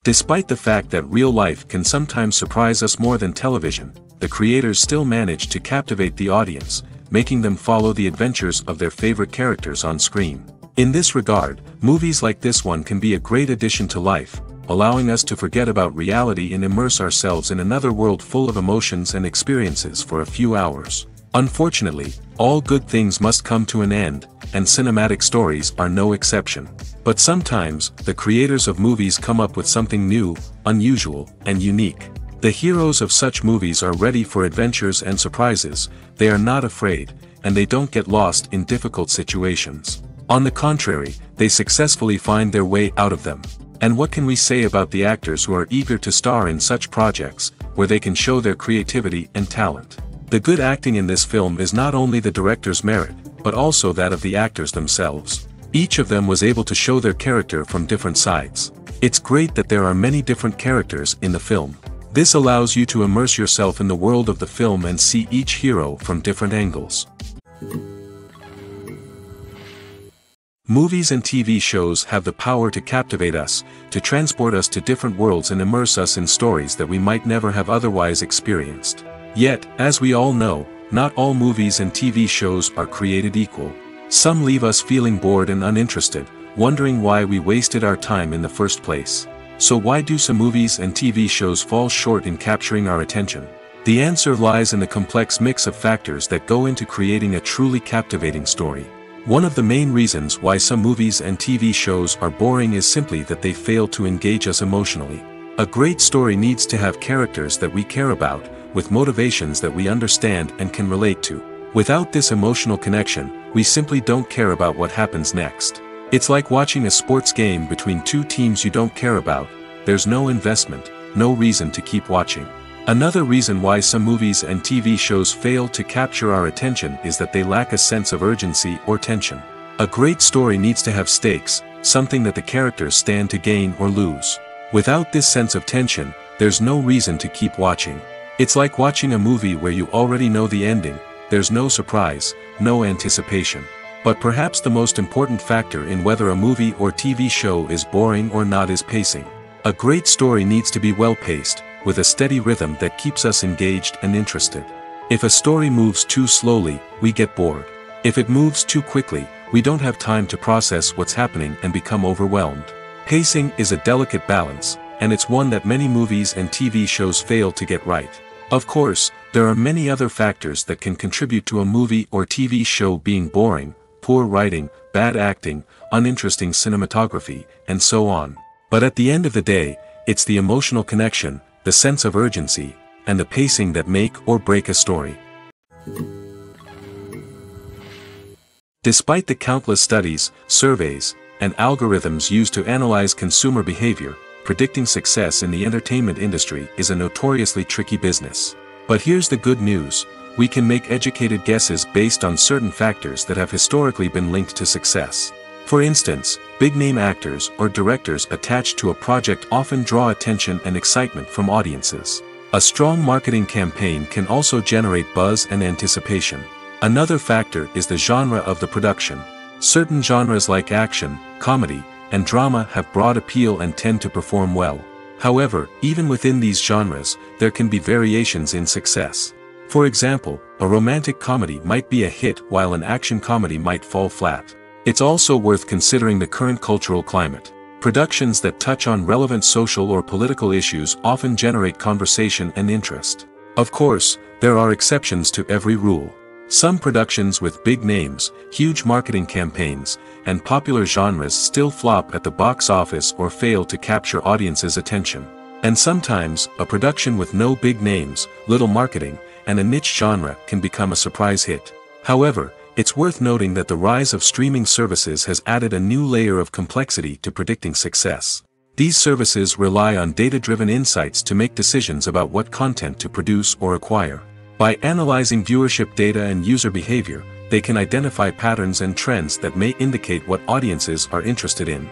Despite the fact that real life can sometimes surprise us more than television, the creators still manage to captivate the audience, making them follow the adventures of their favorite characters on screen. In this regard, movies like this one can be a great addition to life, allowing us to forget about reality and immerse ourselves in another world full of emotions and experiences for a few hours. Unfortunately, all good things must come to an end, and cinematic stories are no exception. But sometimes, the creators of movies come up with something new, unusual, and unique. The heroes of such movies are ready for adventures and surprises, they are not afraid, and they don't get lost in difficult situations. On the contrary, they successfully find their way out of them. And what can we say about the actors who are eager to star in such projects, where they can show their creativity and talent? The good acting in this film is not only the director's merit, but also that of the actors themselves. Each of them was able to show their character from different sides. It's great that there are many different characters in the film. This allows you to immerse yourself in the world of the film and see each hero from different angles. Movies and TV shows have the power to captivate us, to transport us to different worlds and immerse us in stories that we might never have otherwise experienced. Yet, as we all know, not all movies and TV shows are created equal. Some leave us feeling bored and uninterested, wondering why we wasted our time in the first place. So why do some movies and TV shows fall short in capturing our attention? The answer lies in the complex mix of factors that go into creating a truly captivating story. One of the main reasons why some movies and TV shows are boring is simply that they fail to engage us emotionally. A great story needs to have characters that we care about, with motivations that we understand and can relate to. Without this emotional connection, we simply don't care about what happens next. It's like watching a sports game between two teams you don't care about. There's no investment, no reason to keep watching. Another reason why some movies and TV shows fail to capture our attention is that they lack a sense of urgency or tension. A great story needs to have stakes, something that the characters stand to gain or lose. Without this sense of tension, there's no reason to keep watching. It's like watching a movie where you already know the ending, there's no surprise, no anticipation. But perhaps the most important factor in whether a movie or TV show is boring or not is pacing. A great story needs to be well-paced, with a steady rhythm that keeps us engaged and interested. If a story moves too slowly, we get bored. If it moves too quickly, we don't have time to process what's happening and become overwhelmed. Pacing is a delicate balance, and it's one that many movies and TV shows fail to get right. Of course, there are many other factors that can contribute to a movie or TV show being boring: poor writing, bad acting, uninteresting cinematography, and so on. But at the end of the day, it's the emotional connection, the sense of urgency, and the pacing that make or break a story. Despite the countless studies, surveys, and algorithms used to analyze consumer behavior, predicting success in the entertainment industry is a notoriously tricky business. But here's the good news: we can make educated guesses based on certain factors that have historically been linked to success. For instance, big-name actors or directors attached to a project often draw attention and excitement from audiences. A strong marketing campaign can also generate buzz and anticipation. Another factor is the genre of the production. Certain genres like action, comedy, and drama have broad appeal and tend to perform well. However, even within these genres, there can be variations in success. For example, a romantic comedy might be a hit while an action comedy might fall flat. It's also worth considering the current cultural climate. Productions that touch on relevant social or political issues often generate conversation and interest. Of course, there are exceptions to every rule. Some productions with big names, huge marketing campaigns, and popular genres still flop at the box office or fail to capture audiences' attention. And sometimes, a production with no big names, little marketing, and a niche genre can become a surprise hit. However, it's worth noting that the rise of streaming services has added a new layer of complexity to predicting success. These services rely on data-driven insights to make decisions about what content to produce or acquire. By analyzing viewership data and user behavior, they can identify patterns and trends that may indicate what audiences are interested in.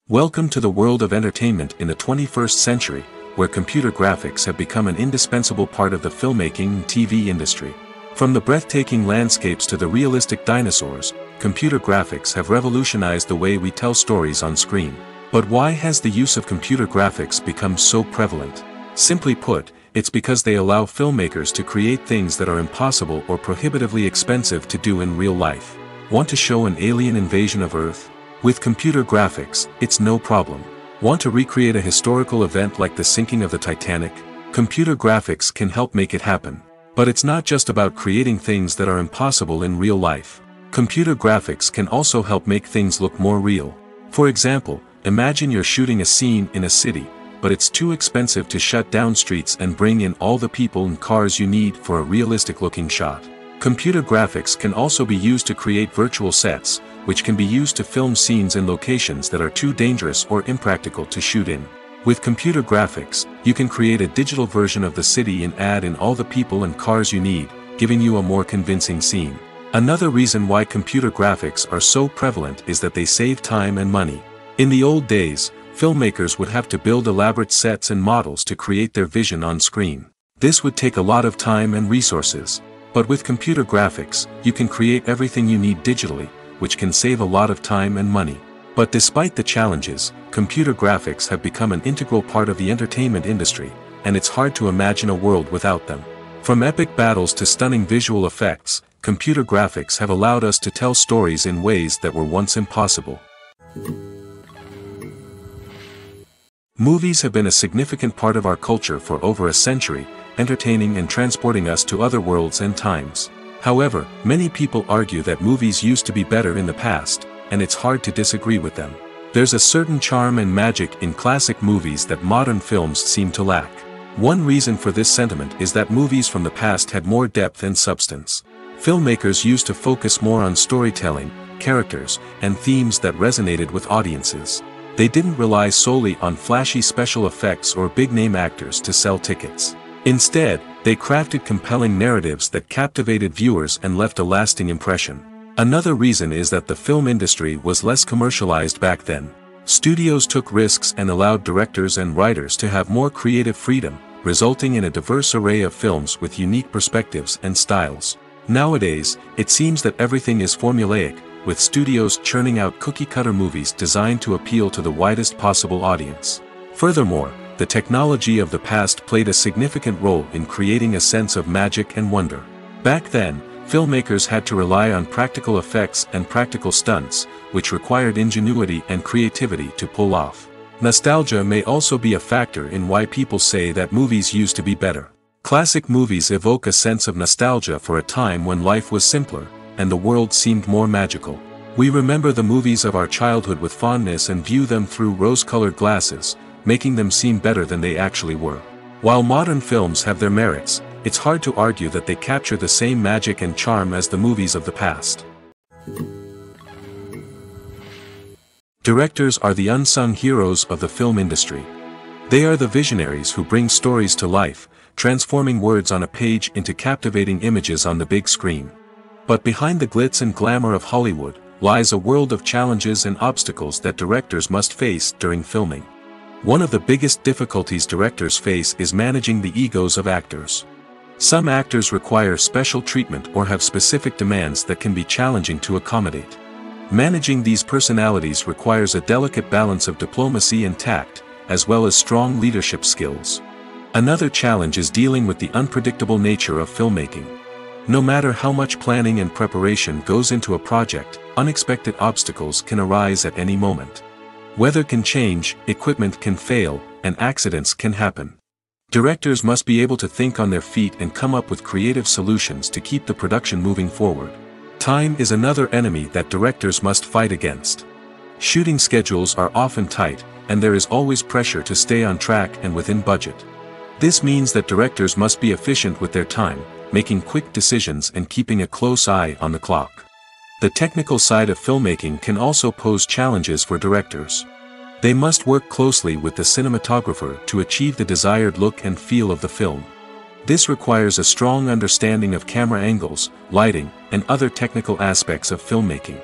Welcome to the world of entertainment in the 21st century, where computer graphics have become an indispensable part of the filmmaking and TV industry. From the breathtaking landscapes to the realistic dinosaurs, computer graphics have revolutionized the way we tell stories on screen. But why has the use of computer graphics become so prevalent? Simply put, it's because they allow filmmakers to create things that are impossible or prohibitively expensive to do in real life. Want to show an alien invasion of Earth? With computer graphics, it's no problem. Want to recreate a historical event like the sinking of the Titanic? Computer graphics can help make it happen. But it's not just about creating things that are impossible in real life. Computer graphics can also help make things look more real. For example, imagine you're shooting a scene in a city, but it's too expensive to shut down streets and bring in all the people and cars you need for a realistic-looking shot. Computer graphics can also be used to create virtual sets, which can be used to film scenes in locations that are too dangerous or impractical to shoot in. With computer graphics, you can create a digital version of the city and add in all the people and cars you need, giving you a more convincing scene. Another reason why computer graphics are so prevalent is that they save time and money. In the old days, filmmakers would have to build elaborate sets and models to create their vision on screen. This would take a lot of time and resources. But with computer graphics, you can create everything you need digitally, which can save a lot of time and money. But despite the challenges, computer graphics have become an integral part of the entertainment industry, and it's hard to imagine a world without them. From epic battles to stunning visual effects, computer graphics have allowed us to tell stories in ways that were once impossible. Movies have been a significant part of our culture for over a century, entertaining and transporting us to other worlds and times. However, many people argue that movies used to be better in the past, and it's hard to disagree with them. There's a certain charm and magic in classic movies that modern films seem to lack. One reason for this sentiment is that movies from the past had more depth and substance. Filmmakers used to focus more on storytelling, characters, and themes that resonated with audiences. They didn't rely solely on flashy special effects or big-name actors to sell tickets. Instead, they crafted compelling narratives that captivated viewers and left a lasting impression. Another reason is that the film industry was less commercialized back then. Studios took risks and allowed directors and writers to have more creative freedom, resulting in a diverse array of films with unique perspectives and styles. Nowadays, it seems that everything is formulaic, with studios churning out cookie-cutter movies designed to appeal to the widest possible audience. Furthermore, the technology of the past played a significant role in creating a sense of magic and wonder. Back then, filmmakers had to rely on practical effects and practical stunts, which required ingenuity and creativity to pull off. Nostalgia may also be a factor in why people say that movies used to be better. Classic movies evoke a sense of nostalgia for a time when life was simpler, and the world seemed more magical. We remember the movies of our childhood with fondness and view them through rose-colored glasses, making them seem better than they actually were. While modern films have their merits, it's hard to argue that they capture the same magic and charm as the movies of the past. Directors are the unsung heroes of the film industry. They are the visionaries who bring stories to life, transforming words on a page into captivating images on the big screen. But behind the glitz and glamour of Hollywood, lies a world of challenges and obstacles that directors must face during filming. One of the biggest difficulties directors face is managing the egos of actors. Some actors require special treatment or have specific demands that can be challenging to accommodate. Managing these personalities requires a delicate balance of diplomacy and tact, as well as strong leadership skills. Another challenge is dealing with the unpredictable nature of filmmaking. No matter how much planning and preparation goes into a project, unexpected obstacles can arise at any moment. Weather can change, equipment can fail, and accidents can happen. Directors must be able to think on their feet and come up with creative solutions to keep the production moving forward. Time is another enemy that directors must fight against. Shooting schedules are often tight, and there is always pressure to stay on track and within budget. This means that directors must be efficient with their time, making quick decisions and keeping a close eye on the clock. The technical side of filmmaking can also pose challenges for directors. They must work closely with the cinematographer to achieve the desired look and feel of the film. This requires a strong understanding of camera angles, lighting, and other technical aspects of filmmaking.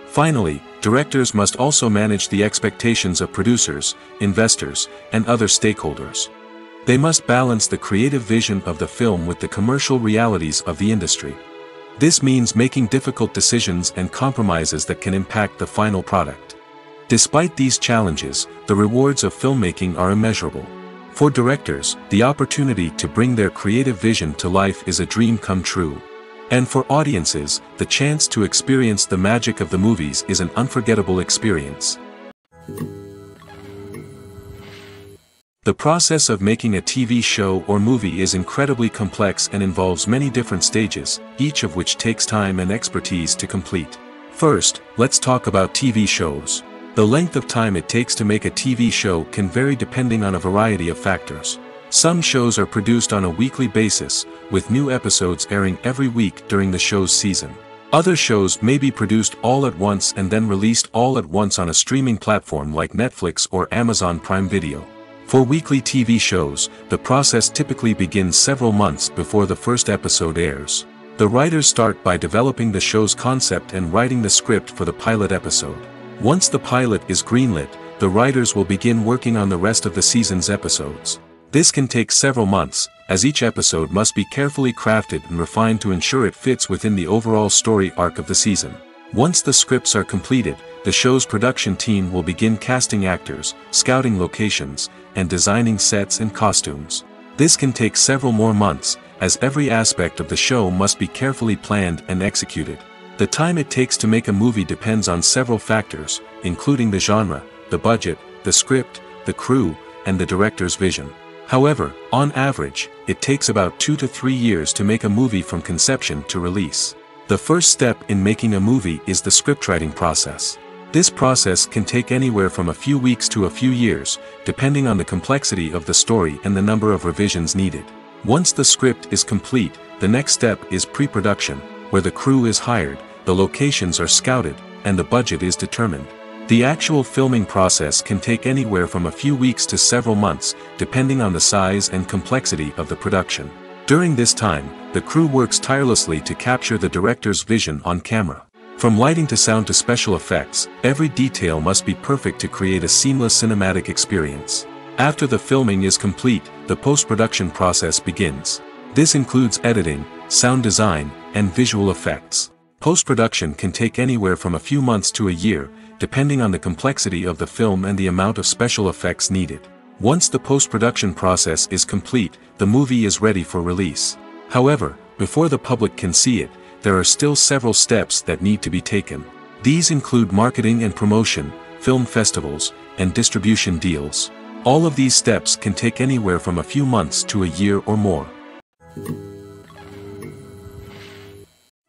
Finally, directors must also manage the expectations of producers, investors, and other stakeholders. They must balance the creative vision of the film with the commercial realities of the industry. This means making difficult decisions and compromises that can impact the final product. Despite these challenges, the rewards of filmmaking are immeasurable. For directors, the opportunity to bring their creative vision to life is a dream come true. And for audiences, the chance to experience the magic of the movies is an unforgettable experience. The process of making a TV show or movie is incredibly complex and involves many different stages, each of which takes time and expertise to complete. First, let's talk about TV shows. The length of time it takes to make a TV show can vary depending on a variety of factors. Some shows are produced on a weekly basis, with new episodes airing every week during the show's season. Other shows may be produced all at once and then released all at once on a streaming platform like Netflix or Amazon Prime Video. For weekly TV shows, the process typically begins several months before the first episode airs. The writers start by developing the show's concept and writing the script for the pilot episode. Once the pilot is greenlit, the writers will begin working on the rest of the season's episodes. This can take several months, as each episode must be carefully crafted and refined to ensure it fits within the overall story arc of the season. Once the scripts are completed, the show's production team will begin casting actors, scouting locations, and designing sets and costumes. This can take several more months, as every aspect of the show must be carefully planned and executed. The time it takes to make a movie depends on several factors, including the genre, the budget, the script, the crew, and the director's vision. However, on average, it takes about 2 to 3 years to make a movie from conception to release. The first step in making a movie is the scriptwriting process. This process can take anywhere from a few weeks to a few years, depending on the complexity of the story and the number of revisions needed. Once the script is complete, the next step is pre-production, where the crew is hired, the locations are scouted, and the budget is determined. The actual filming process can take anywhere from a few weeks to several months, depending on the size and complexity of the production. During this time, the crew works tirelessly to capture the director's vision on camera. From lighting to sound to special effects, every detail must be perfect to create a seamless cinematic experience. After the filming is complete, the post-production process begins. This includes editing, sound design, and visual effects. Post-production can take anywhere from a few months to a year, depending on the complexity of the film and the amount of special effects needed. Once the post-production process is complete, the movie is ready for release. However, before the public can see it, there are still several steps that need to be taken. These include marketing and promotion, film festivals, and distribution deals. All of these steps can take anywhere from a few months to a year or more.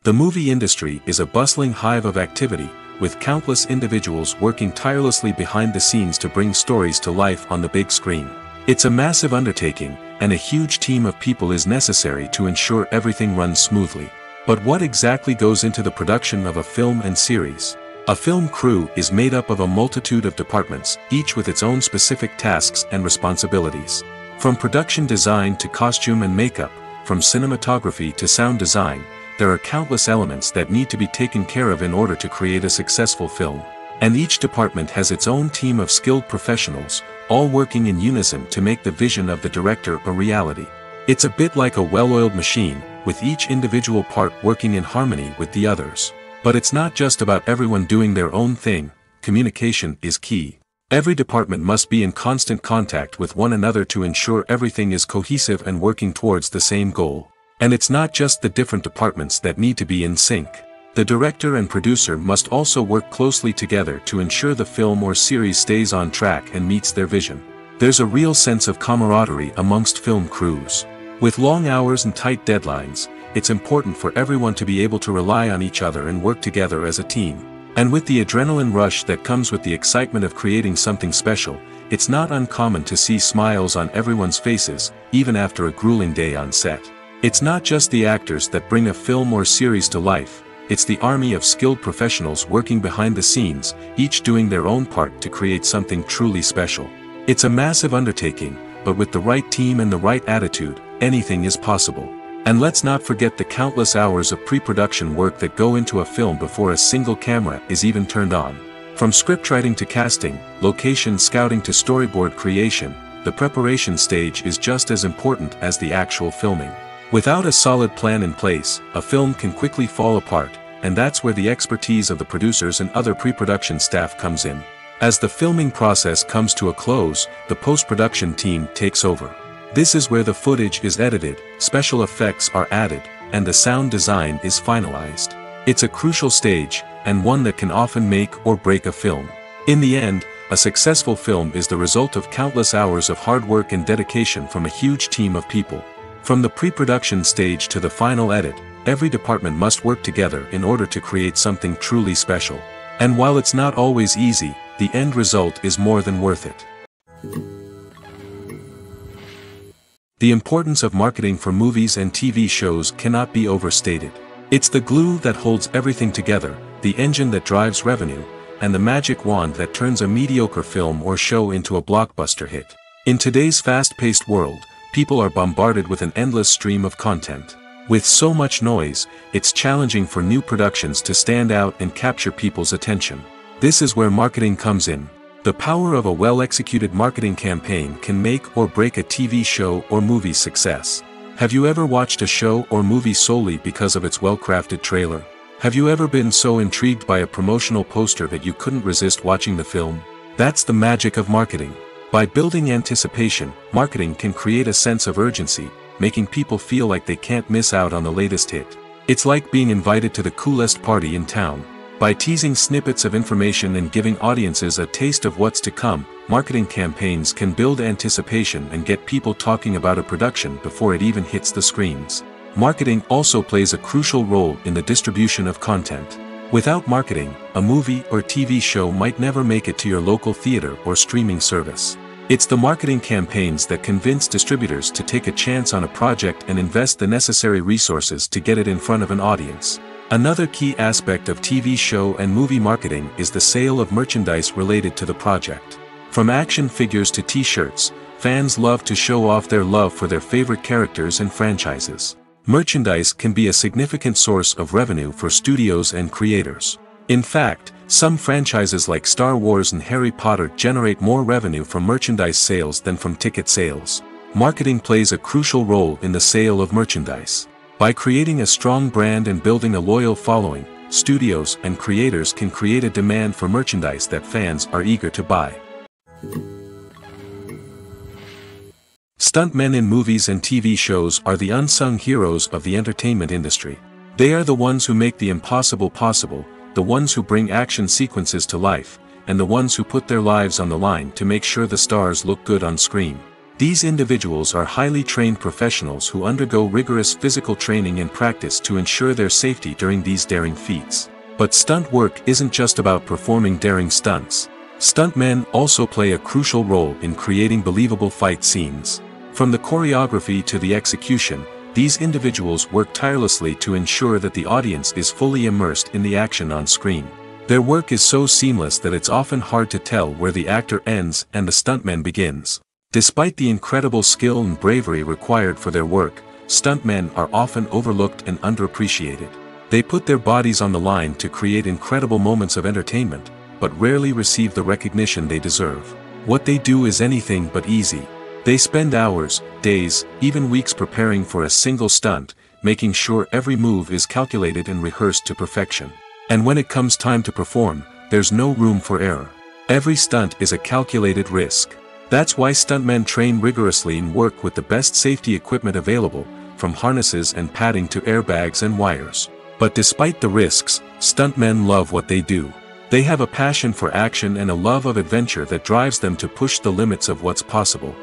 The movie industry is a bustling hive of activity, with countless individuals working tirelessly behind the scenes to bring stories to life on the big screen. It's a massive undertaking, and a huge team of people is necessary to ensure everything runs smoothly. But what exactly goes into the production of a film and series? A film crew is made up of a multitude of departments, each with its own specific tasks and responsibilities. From production design to costume and makeup, from cinematography to sound design, there are countless elements that need to be taken care of in order to create a successful film. And each department has its own team of skilled professionals, all working in unison to make the vision of the director a reality. It's a bit like a well-oiled machine, with each individual part working in harmony with the others. But it's not just about everyone doing their own thing. Communication is key. Every department must be in constant contact with one another to ensure everything is cohesive and working towards the same goal. And it's not just the different departments that need to be in sync. The director and producer must also work closely together to ensure the film or series stays on track and meets their vision. There's a real sense of camaraderie amongst film crews. With long hours and tight deadlines, it's important for everyone to be able to rely on each other and work together as a team. And with the adrenaline rush that comes with the excitement of creating something special, it's not uncommon to see smiles on everyone's faces, even after a grueling day on set. It's not just the actors that bring a film or series to life, it's the army of skilled professionals working behind the scenes, each doing their own part to create something truly special. It's a massive undertaking, but with the right team and the right attitude, anything is possible. And let's not forget the countless hours of pre-production work that go into a film before a single camera is even turned on. From scriptwriting to casting, location scouting to storyboard creation, the preparation stage is just as important as the actual filming. Without a solid plan in place, a film can quickly fall apart, and that's where the expertise of the producers and other pre-production staff comes in. As the filming process comes to a close, the post-production team takes over. This is where the footage is edited, special effects are added, and the sound design is finalized. It's a crucial stage, and one that can often make or break a film. In the end, a successful film is the result of countless hours of hard work and dedication from a huge team of people. From the pre-production stage to the final edit, every department must work together in order to create something truly special. And while it's not always easy, the end result is more than worth it. The importance of marketing for movies and TV shows cannot be overstated. It's the glue that holds everything together, the engine that drives revenue, and the magic wand that turns a mediocre film or show into a blockbuster hit. In today's fast-paced world, people are bombarded with an endless stream of content. With so much noise, it's challenging for new productions to stand out and capture people's attention. This is where marketing comes in. The power of a well-executed marketing campaign can make or break a TV show or movie's success. Have you ever watched a show or movie solely because of its well-crafted trailer? Have you ever been so intrigued by a promotional poster that you couldn't resist watching the film? That's the magic of marketing. By building anticipation, marketing can create a sense of urgency, making people feel like they can't miss out on the latest hit. It's like being invited to the coolest party in town. By teasing snippets of information and giving audiences a taste of what's to come, marketing campaigns can build anticipation and get people talking about a production before it even hits the screens. Marketing also plays a crucial role in the distribution of content. Without marketing, a movie or TV show might never make it to your local theater or streaming service. It's the marketing campaigns that convince distributors to take a chance on a project and invest the necessary resources to get it in front of an audience. Another key aspect of TV show and movie marketing is the sale of merchandise related to the project. From action figures to t-shirts, fans love to show off their love for their favorite characters and franchises. Merchandise can be a significant source of revenue for studios and creators. In fact, some franchises like Star Wars and Harry Potter generate more revenue from merchandise sales than from ticket sales. Marketing plays a crucial role in the sale of merchandise. By creating a strong brand and building a loyal following, studios and creators can create a demand for merchandise that fans are eager to buy. Stuntmen in movies and TV shows are the unsung heroes of the entertainment industry. They are the ones who make the impossible possible, the ones who bring action sequences to life, and the ones who put their lives on the line to make sure the stars look good on screen. These individuals are highly trained professionals who undergo rigorous physical training and practice to ensure their safety during these daring feats. But stunt work isn't just about performing daring stunts. Stuntmen also play a crucial role in creating believable fight scenes. From the choreography to the execution, these individuals work tirelessly to ensure that the audience is fully immersed in the action on screen. Their work is so seamless that it's often hard to tell where the actor ends and the stuntman begins. Despite the incredible skill and bravery required for their work, stuntmen are often overlooked and underappreciated. They put their bodies on the line to create incredible moments of entertainment, but rarely receive the recognition they deserve. What they do is anything but easy. They spend hours, days, even weeks preparing for a single stunt, making sure every move is calculated and rehearsed to perfection. And when it comes time to perform, there's no room for error. Every stunt is a calculated risk. That's why stuntmen train rigorously and work with the best safety equipment available, from harnesses and padding to airbags and wires. But despite the risks, stuntmen love what they do. They have a passion for action and a love of adventure that drives them to push the limits of what's possible.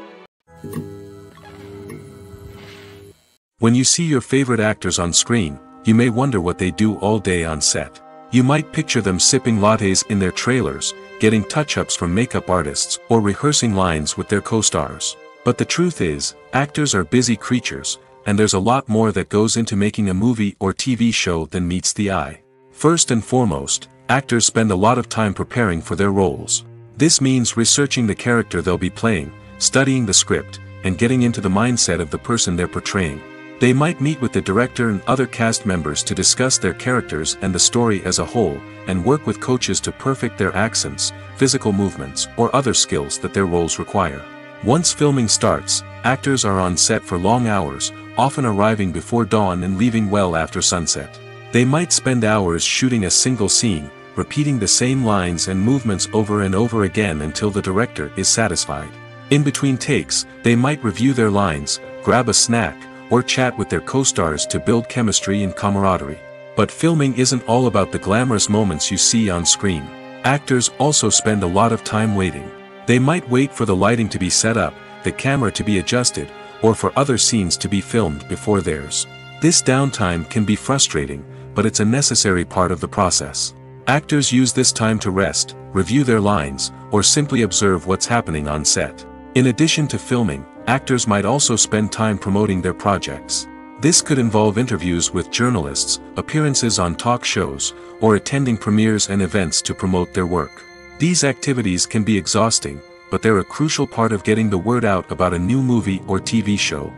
When you see your favorite actors on screen, you may wonder what they do all day on set. You might picture them sipping lattes in their trailers, getting touch-ups from makeup artists, or rehearsing lines with their co-stars. But the truth is, actors are busy creatures, and there's a lot more that goes into making a movie or TV show than meets the eye. First and foremost, actors spend a lot of time preparing for their roles. This means researching the character they'll be playing, studying the script, and getting into the mindset of the person they're portraying. They might meet with the director and other cast members to discuss their characters and the story as a whole, and work with coaches to perfect their accents, physical movements, or other skills that their roles require. Once filming starts, actors are on set for long hours, often arriving before dawn and leaving well after sunset. They might spend hours shooting a single scene, repeating the same lines and movements over and over again until the director is satisfied. In between takes, they might review their lines, grab a snack, or chat with their co-stars to build chemistry and camaraderie. But filming isn't all about the glamorous moments you see on screen. Actors also spend a lot of time waiting. They might wait for the lighting to be set up, the camera to be adjusted, or for other scenes to be filmed before theirs. This downtime can be frustrating, but it's a necessary part of the process. Actors use this time to rest, review their lines, or simply observe what's happening on set. In addition to filming, actors might also spend time promoting their projects. This could involve interviews with journalists, appearances on talk shows, or attending premieres and events to promote their work. These activities can be exhausting, but they're a crucial part of getting the word out about a new movie or TV show.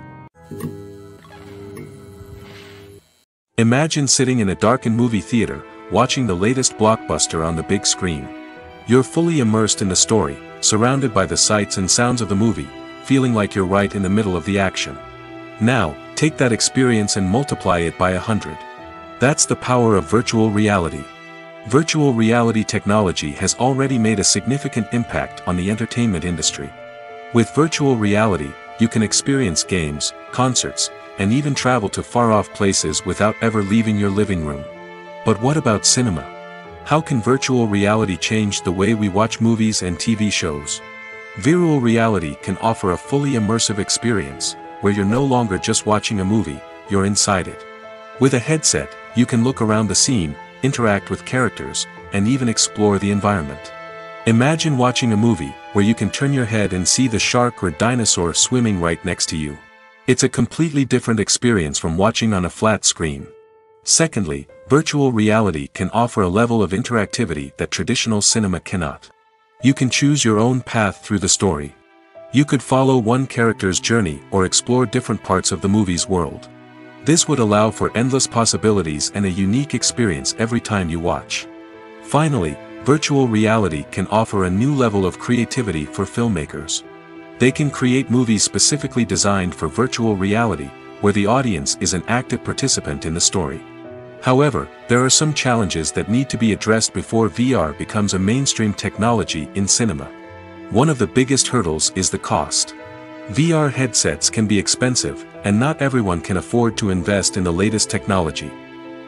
Imagine sitting in a darkened movie theater, watching the latest blockbuster on the big screen. You're fully immersed in the story, surrounded by the sights and sounds of the movie, feeling like you're right in the middle of the action. Now, take that experience and multiply it by 100. That's the power of virtual reality. Virtual reality technology has already made a significant impact on the entertainment industry. With virtual reality, you can experience games, concerts, and even travel to far-off places without ever leaving your living room. But what about cinema? How can virtual reality change the way we watch movies and TV shows? Virtual reality can offer a fully immersive experience, where you're no longer just watching a movie, you're inside it. With a headset, you can look around the scene, interact with characters, and even explore the environment. Imagine watching a movie, where you can turn your head and see the shark or dinosaur swimming right next to you. It's a completely different experience from watching on a flat screen. Secondly, virtual reality can offer a level of interactivity that traditional cinema cannot. You can choose your own path through the story. You could follow one character's journey or explore different parts of the movie's world. This would allow for endless possibilities and a unique experience every time you watch. Finally, virtual reality can offer a new level of creativity for filmmakers. They can create movies specifically designed for virtual reality, where the audience is an active participant in the story. However, there are some challenges that need to be addressed before VR becomes a mainstream technology in cinema. One of the biggest hurdles is the cost. VR headsets can be expensive, and not everyone can afford to invest in the latest technology.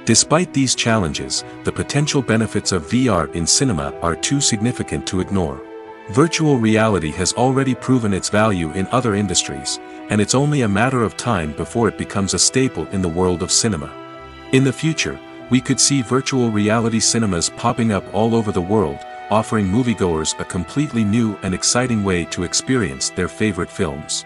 Despite these challenges, the potential benefits of VR in cinema are too significant to ignore. Virtual reality has already proven its value in other industries, and it's only a matter of time before it becomes a staple in the world of cinema. In the future, we could see virtual reality cinemas popping up all over the world, offering moviegoers a completely new and exciting way to experience their favorite films.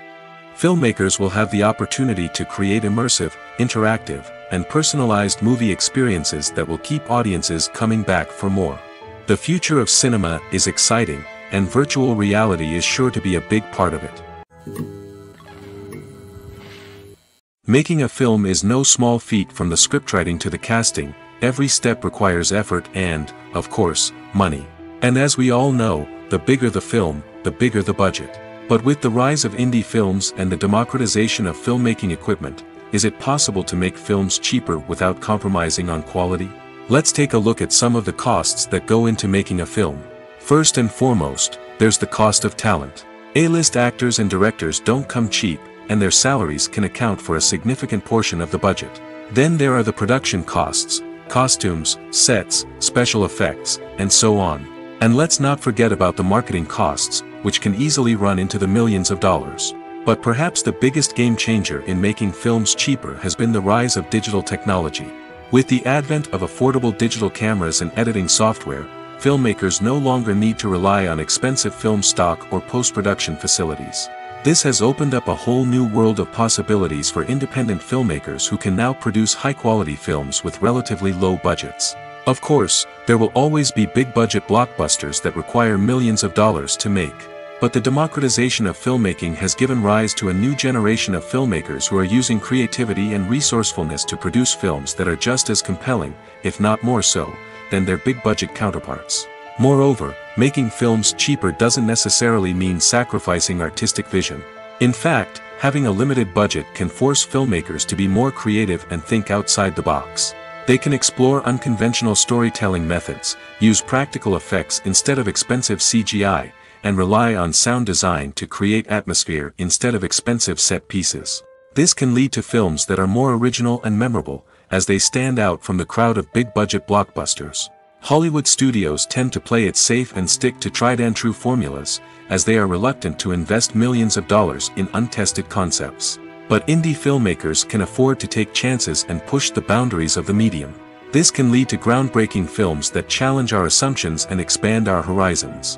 Filmmakers will have the opportunity to create immersive, interactive, and personalized movie experiences that will keep audiences coming back for more. The future of cinema is exciting, and virtual reality is sure to be a big part of it. Making a film is no small feat. From the scriptwriting to the casting, every step requires effort and, of course, money. And as we all know, the bigger the film, the bigger the budget. But with the rise of indie films and the democratization of filmmaking equipment, is it possible to make films cheaper without compromising on quality? Let's take a look at some of the costs that go into making a film. First and foremost, there's the cost of talent. A-list actors and directors don't come cheap, and their salaries can account for a significant portion of the budget. Then there are the production costs, costumes, sets, special effects, and so on. And let's not forget about the marketing costs, which can easily run into the millions of dollars. But perhaps the biggest game changer in making films cheaper has been the rise of digital technology. With the advent of affordable digital cameras and editing software, filmmakers no longer need to rely on expensive film stock or post-production facilities. This has opened up a whole new world of possibilities for independent filmmakers who can now produce high-quality films with relatively low budgets. Of course, there will always be big-budget blockbusters that require millions of dollars to make. But the democratization of filmmaking has given rise to a new generation of filmmakers who are using creativity and resourcefulness to produce films that are just as compelling, if not more so, than their big-budget counterparts. Moreover, making films cheaper doesn't necessarily mean sacrificing artistic vision. In fact, having a limited budget can force filmmakers to be more creative and think outside the box. They can explore unconventional storytelling methods, use practical effects instead of expensive CGI, and rely on sound design to create atmosphere instead of expensive set pieces. This can lead to films that are more original and memorable, as they stand out from the crowd of big-budget blockbusters. Hollywood studios tend to play it safe and stick to tried-and-true formulas, as they are reluctant to invest millions of dollars in untested concepts. But indie filmmakers can afford to take chances and push the boundaries of the medium. This can lead to groundbreaking films that challenge our assumptions and expand our horizons.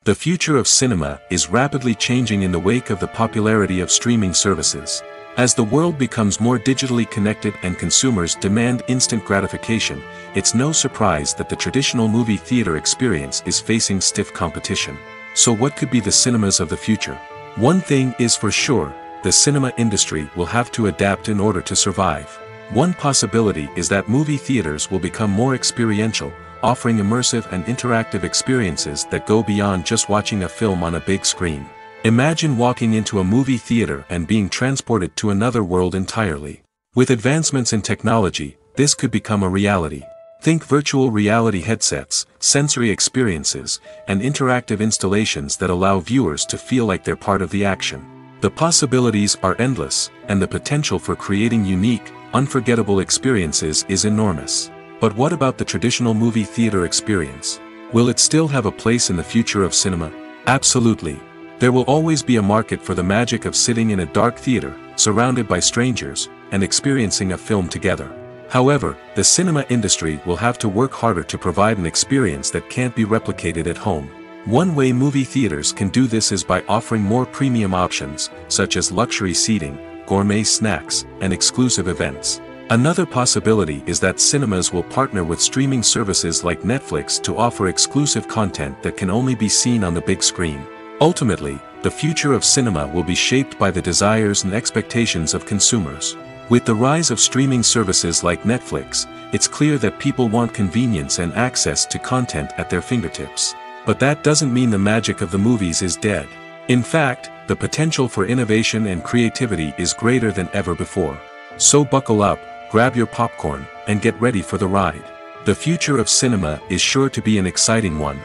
The future of cinema is rapidly changing in the wake of the popularity of streaming services. As the world becomes more digitally connected and consumers demand instant gratification, it's no surprise that the traditional movie theater experience is facing stiff competition. So what could be the cinemas of the future? One thing is for sure, the cinema industry will have to adapt in order to survive. One possibility is that movie theaters will become more experiential, offering immersive and interactive experiences that go beyond just watching a film on a big screen. Imagine walking into a movie theater and being transported to another world entirely. With advancements in technology, this could become a reality. Think virtual reality headsets, sensory experiences, and interactive installations that allow viewers to feel like they're part of the action. The possibilities are endless, and the potential for creating unique, unforgettable experiences is enormous. But what about the traditional movie theater experience? Will it still have a place in the future of cinema? Absolutely. There will always be a market for the magic of sitting in a dark theater, surrounded by strangers, and experiencing a film together. However, the cinema industry will have to work harder to provide an experience that can't be replicated at home. One way movie theaters can do this is by offering more premium options, such as luxury seating, gourmet snacks, and exclusive events. Another possibility is that cinemas will partner with streaming services like Netflix to offer exclusive content that can only be seen on the big screen. Ultimately, the future of cinema will be shaped by the desires and expectations of consumers. With the rise of streaming services like Netflix, it's clear that people want convenience and access to content at their fingertips. But that doesn't mean the magic of the movies is dead. In fact, the potential for innovation and creativity is greater than ever before. So buckle up, grab your popcorn, and get ready for the ride. The future of cinema is sure to be an exciting one.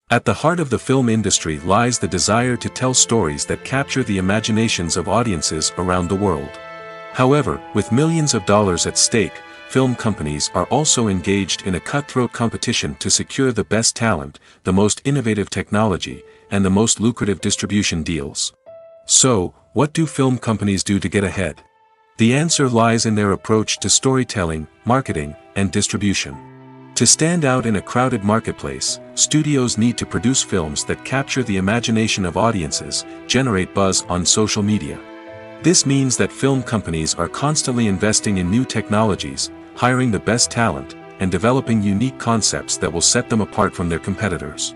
At the heart of the film industry lies the desire to tell stories that capture the imaginations of audiences around the world. However, with millions of dollars at stake, film companies are also engaged in a cutthroat competition to secure the best talent, the most innovative technology, and the most lucrative distribution deals. So, what do film companies do to get ahead? The answer lies in their approach to storytelling, marketing, and distribution. To stand out in a crowded marketplace, studios need to produce films that capture the imagination of audiences, generate buzz on social media. This means that film companies are constantly investing in new technologies, hiring the best talent, and developing unique concepts that will set them apart from their competitors.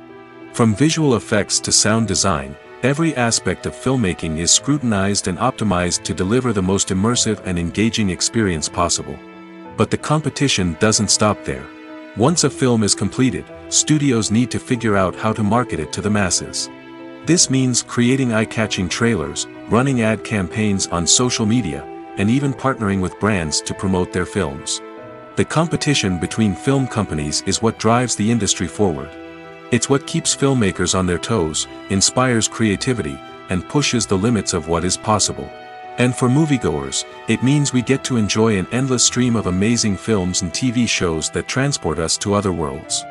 From visual effects to sound design, every aspect of filmmaking is scrutinized and optimized to deliver the most immersive and engaging experience possible. But the competition doesn't stop there. Once a film is completed, studios need to figure out how to market it to the masses. This means creating eye-catching trailers, running ad campaigns on social media, and even partnering with brands to promote their films. The competition between film companies is what drives the industry forward. It's what keeps filmmakers on their toes, inspires creativity, and pushes the limits of what is possible. And for moviegoers, it means we get to enjoy an endless stream of amazing films and TV shows that transport us to other worlds.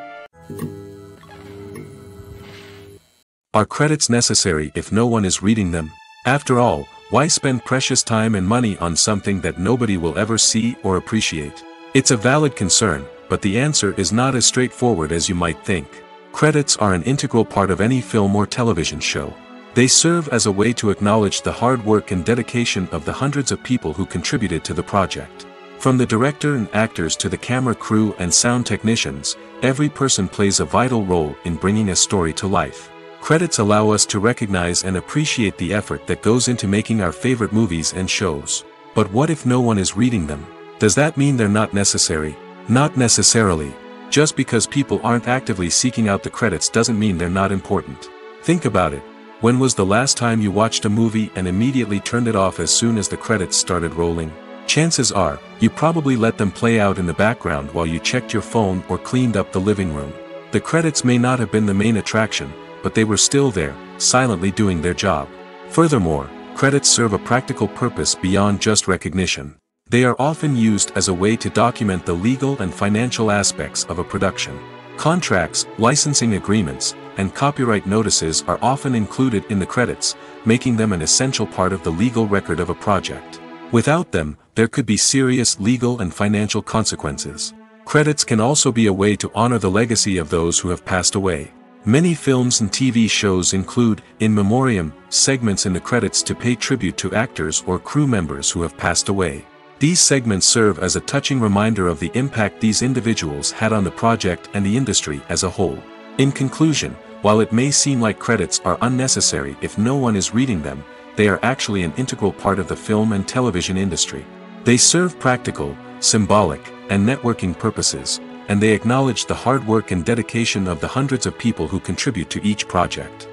Are credits necessary if no one is reading them? After all, why spend precious time and money on something that nobody will ever see or appreciate? It's a valid concern, but the answer is not as straightforward as you might think. Credits are an integral part of any film or television show. They serve as a way to acknowledge the hard work and dedication of the hundreds of people who contributed to the project. From the director and actors to the camera crew and sound technicians, every person plays a vital role in bringing a story to life. Credits allow us to recognize and appreciate the effort that goes into making our favorite movies and shows. But what if no one is reading them? Does that mean they're not necessary? Not necessarily. Just because people aren't actively seeking out the credits doesn't mean they're not important. Think about it. When was the last time you watched a movie and immediately turned it off as soon as the credits started rolling? Chances are, you probably let them play out in the background while you checked your phone or cleaned up the living room. The credits may not have been the main attraction, but they were still there, silently doing their job. Furthermore, credits serve a practical purpose beyond just recognition. They are often used as a way to document the legal and financial aspects of a production. Contracts, licensing agreements, and copyright notices are often included in the credits, making them an essential part of the legal record of a project. Without them, there could be serious legal and financial consequences. Credits can also be a way to honor the legacy of those who have passed away. Many films and TV shows include, in memoriam, segments in the credits to pay tribute to actors or crew members who have passed away. These segments serve as a touching reminder of the impact these individuals had on the project and the industry as a whole. In conclusion, while it may seem like credits are unnecessary if no one is reading them, they are actually an integral part of the film and television industry. They serve practical, symbolic, and networking purposes, and they acknowledge the hard work and dedication of the hundreds of people who contribute to each project.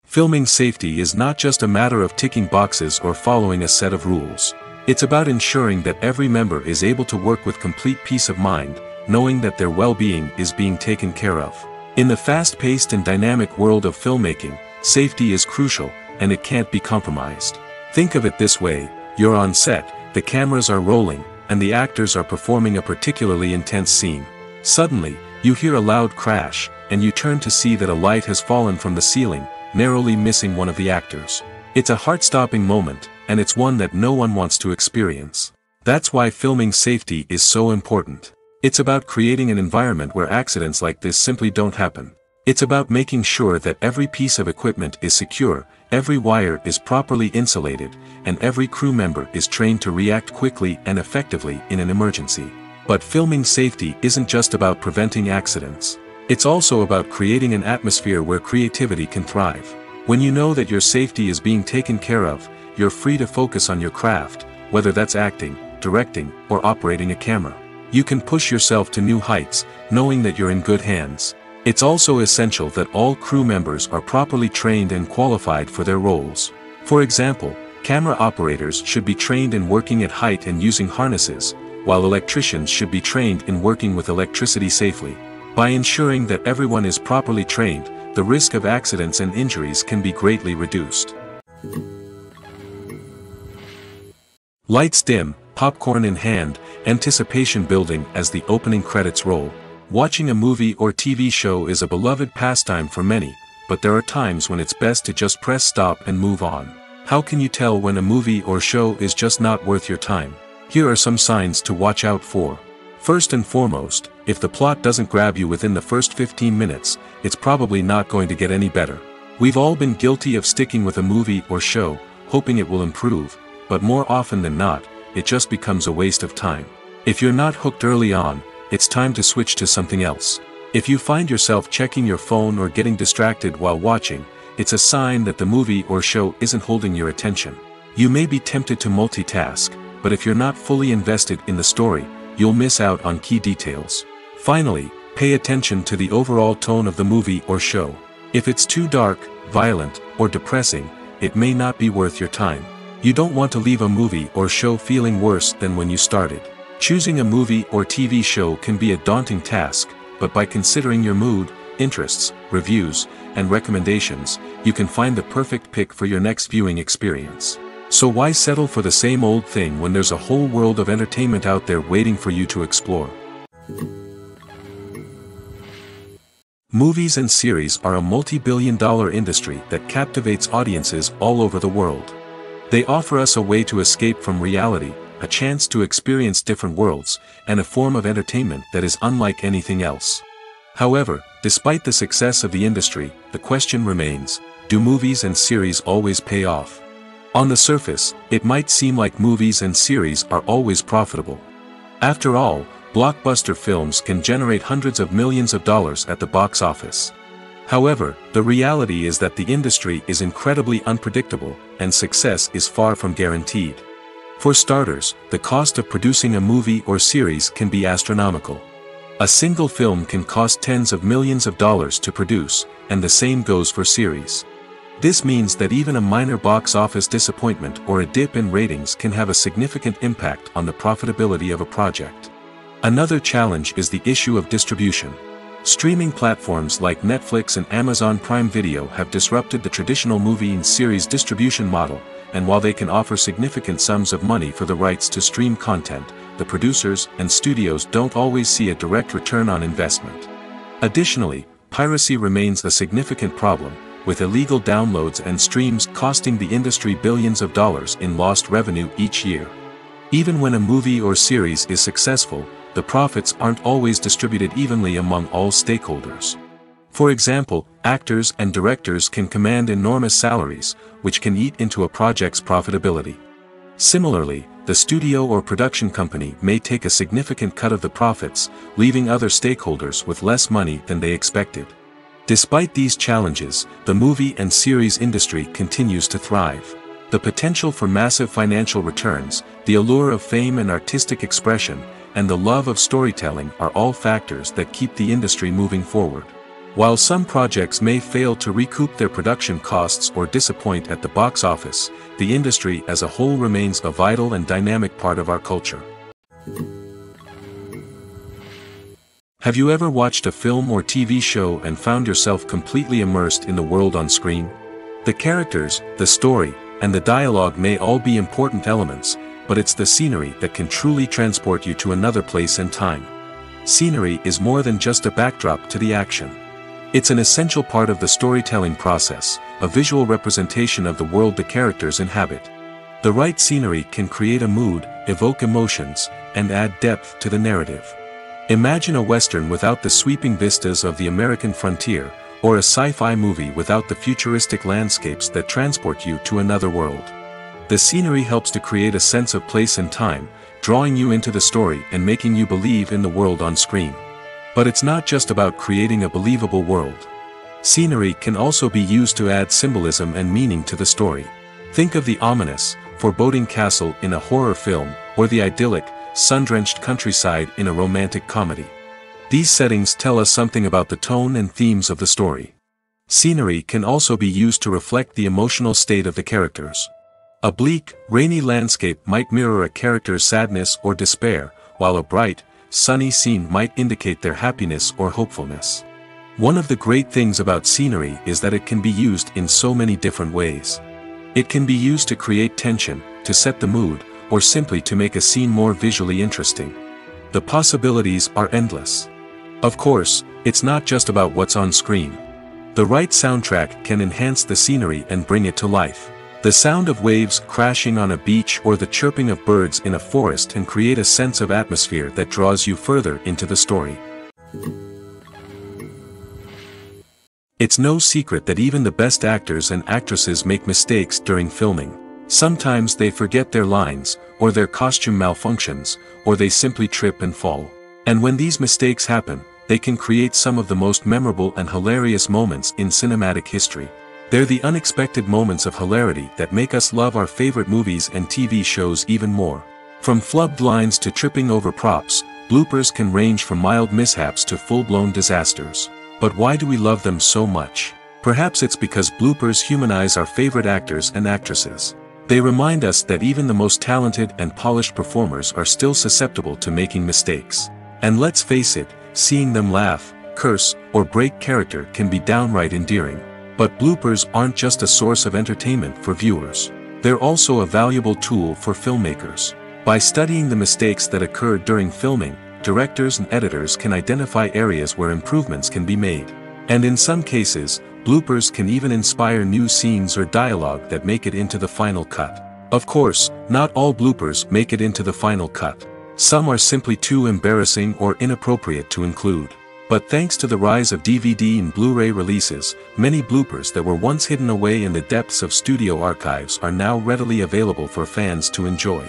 Filming safety is not just a matter of ticking boxes or following a set of rules. It's about ensuring that every member is able to work with complete peace of mind, knowing that their well-being is being taken care of. In the fast-paced and dynamic world of filmmaking, safety is crucial, and it can't be compromised. Think of it this way: you're on set, the cameras are rolling, and the actors are performing a particularly intense scene. Suddenly, you hear a loud crash, and you turn to see that a light has fallen from the ceiling, narrowly missing one of the actors. It's a heart-stopping moment, and it's one that no one wants to experience. That's why filming safety is so important. It's about creating an environment where accidents like this simply don't happen. It's about making sure that every piece of equipment is secure, every wire is properly insulated, and every crew member is trained to react quickly and effectively in an emergency. But filming safety isn't just about preventing accidents. It's also about creating an atmosphere where creativity can thrive. When you know that your safety is being taken care of, you're free to focus on your craft, whether that's acting, directing, or operating a camera. You can push yourself to new heights, knowing that you're in good hands. It's also essential that all crew members are properly trained and qualified for their roles. For example, camera operators should be trained in working at height and using harnesses, while electricians should be trained in working with electricity safely. By ensuring that everyone is properly trained, the risk of accidents and injuries can be greatly reduced. Lights dim, popcorn in hand, anticipation building as the opening credits roll. Watching a movie or TV show is a beloved pastime for many, but there are times when it's best to just press stop and move on. How can you tell when a movie or show is just not worth your time? Here are some signs to watch out for. First and foremost, if the plot doesn't grab you within the first 15 minutes, it's probably not going to get any better. We've all been guilty of sticking with a movie or show, hoping it will improve, but more often than not, it just becomes a waste of time. If you're not hooked early on, it's time to switch to something else. If you find yourself checking your phone or getting distracted while watching, it's a sign that the movie or show isn't holding your attention. You may be tempted to multitask, but if you're not fully invested in the story, you'll miss out on key details. Finally, pay attention to the overall tone of the movie or show. If it's too dark, violent, or depressing, it may not be worth your time. You don't want to leave a movie or show feeling worse than when you started. Choosing a movie or TV show can be a daunting task, but by considering your mood, interests, reviews, and recommendations, you can find the perfect pick for your next viewing experience. So why settle for the same old thing when there's a whole world of entertainment out there waiting for you to explore? Movies and series are a multi-billion-dollar industry that captivates audiences all over the world. They offer us a way to escape from reality, a chance to experience different worlds, and a form of entertainment that is unlike anything else. However, despite the success of the industry, the question remains, do movies and series always pay off? On the surface, it might seem like movies and series are always profitable. After all, blockbuster films can generate hundreds of millions of dollars at the box office. However, the reality is that the industry is incredibly unpredictable, and success is far from guaranteed. For starters, the cost of producing a movie or series can be astronomical. A single film can cost tens of millions of dollars to produce, and the same goes for series. This means that even a minor box office disappointment or a dip in ratings can have a significant impact on the profitability of a project. Another challenge is the issue of distribution. Streaming platforms like Netflix and Amazon Prime Video have disrupted the traditional movie and series distribution model, and while they can offer significant sums of money for the rights to stream content, the producers and studios don't always see a direct return on investment. Additionally, piracy remains a significant problem, with illegal downloads and streams costing the industry billions of dollars in lost revenue each year. Even when a movie or series is successful, the profits aren't always distributed evenly among all stakeholders. For example, actors and directors can command enormous salaries, which can eat into a project's profitability. Similarly, the studio or production company may take a significant cut of the profits, leaving other stakeholders with less money than they expected. Despite these challenges, the movie and series industry continues to thrive. The potential for massive financial returns, the allure of fame and artistic expression, and the love of storytelling are all factors that keep the industry moving forward. While some projects may fail to recoup their production costs or disappoint at the box office, the industry as a whole remains a vital and dynamic part of our culture. Have you ever watched a film or TV show and found yourself completely immersed in the world on screen? The characters, the story, and the dialogue may all be important elements, but it's the scenery that can truly transport you to another place and time. Scenery is more than just a backdrop to the action. It's an essential part of the storytelling process, a visual representation of the world the characters inhabit. The right scenery can create a mood, evoke emotions, and add depth to the narrative. Imagine a Western without the sweeping vistas of the American frontier, or a sci-fi movie without the futuristic landscapes that transport you to another world. The scenery helps to create a sense of place and time, drawing you into the story and making you believe in the world on screen. But it's not just about creating a believable world. Scenery can also be used to add symbolism and meaning to the story. Think of the ominous, foreboding castle in a horror film, or the idyllic, sun-drenched countryside in a romantic comedy. These settings tell us something about the tone and themes of the story. Scenery can also be used to reflect the emotional state of the characters. A bleak, rainy landscape might mirror a character's sadness or despair, while a bright, sunny scene might indicate their happiness or hopefulness. One of the great things about scenery is that it can be used in so many different ways. It can be used to create tension, to set the mood, or simply to make a scene more visually interesting. The possibilities are endless. Of course, it's not just about what's on screen. The right soundtrack can enhance the scenery and bring it to life. The sound of waves crashing on a beach or the chirping of birds in a forest can create a sense of atmosphere that draws you further into the story. It's no secret that even the best actors and actresses make mistakes during filming. Sometimes they forget their lines, or their costume malfunctions, or they simply trip and fall. And when these mistakes happen, they can create some of the most memorable and hilarious moments in cinematic history. They're the unexpected moments of hilarity that make us love our favorite movies and TV shows even more. From flubbed lines to tripping over props, bloopers can range from mild mishaps to full-blown disasters. But why do we love them so much? Perhaps it's because bloopers humanize our favorite actors and actresses. They remind us that even the most talented and polished performers are still susceptible to making mistakes. And let's face it, seeing them laugh, curse, or break character can be downright endearing. But bloopers aren't just a source of entertainment for viewers. They're also a valuable tool for filmmakers. By studying the mistakes that occurred during filming, directors and editors can identify areas where improvements can be made. And in some cases, bloopers can even inspire new scenes or dialogue that make it into the final cut. Of course, not all bloopers make it into the final cut. Some are simply too embarrassing or inappropriate to include. But thanks to the rise of DVD and Blu-ray releases, many bloopers that were once hidden away in the depths of studio archives are now readily available for fans to enjoy.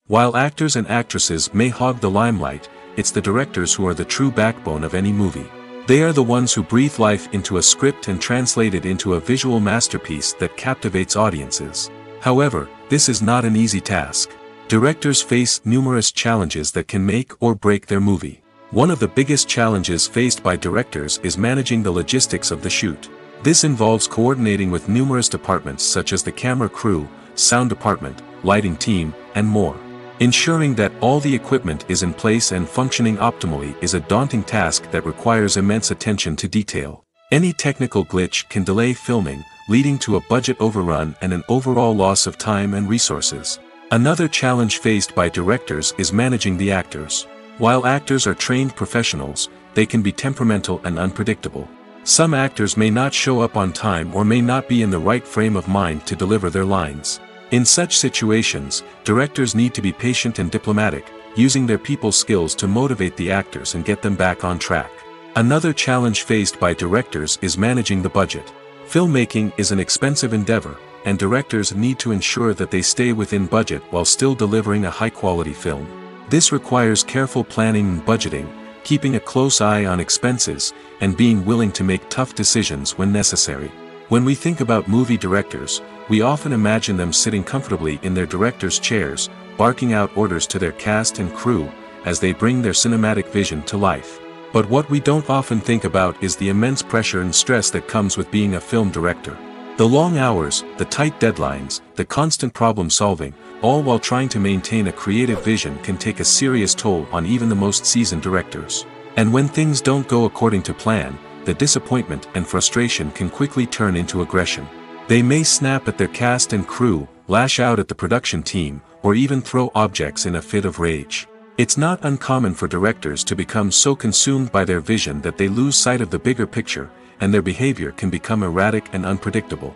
While actors and actresses may hog the limelight, it's the directors who are the true backbone of any movie. They are the ones who breathe life into a script and translate it into a visual masterpiece that captivates audiences. However, this is not an easy task. Directors face numerous challenges that can make or break their movie. One of the biggest challenges faced by directors is managing the logistics of the shoot. This involves coordinating with numerous departments such as the camera crew, sound department, lighting team, and more. Ensuring that all the equipment is in place and functioning optimally is a daunting task that requires immense attention to detail. Any technical glitch can delay filming, leading to a budget overrun and an overall loss of time and resources. Another challenge faced by directors is managing the actors. While actors are trained professionals, they can be temperamental and unpredictable. Some actors may not show up on time or may not be in the right frame of mind to deliver their lines. In such situations, directors need to be patient and diplomatic, using their people skills to motivate the actors and get them back on track. Another challenge faced by directors is managing the budget. Filmmaking is an expensive endeavor, and directors need to ensure that they stay within budget while still delivering a high-quality film. This requires careful planning and budgeting, keeping a close eye on expenses, and being willing to make tough decisions when necessary. When we think about movie directors, we often imagine them sitting comfortably in their director's chairs, barking out orders to their cast and crew, as they bring their cinematic vision to life. But what we don't often think about is the immense pressure and stress that comes with being a film director. The long hours, the tight deadlines, the constant problem solving, all while trying to maintain a creative vision can take a serious toll on even the most seasoned directors. And when things don't go according to plan, the disappointment and frustration can quickly turn into aggression. They may snap at their cast and crew, lash out at the production team, or even throw objects in a fit of rage. It's not uncommon for directors to become so consumed by their vision that they lose sight of the bigger picture, and their behavior can become erratic and unpredictable.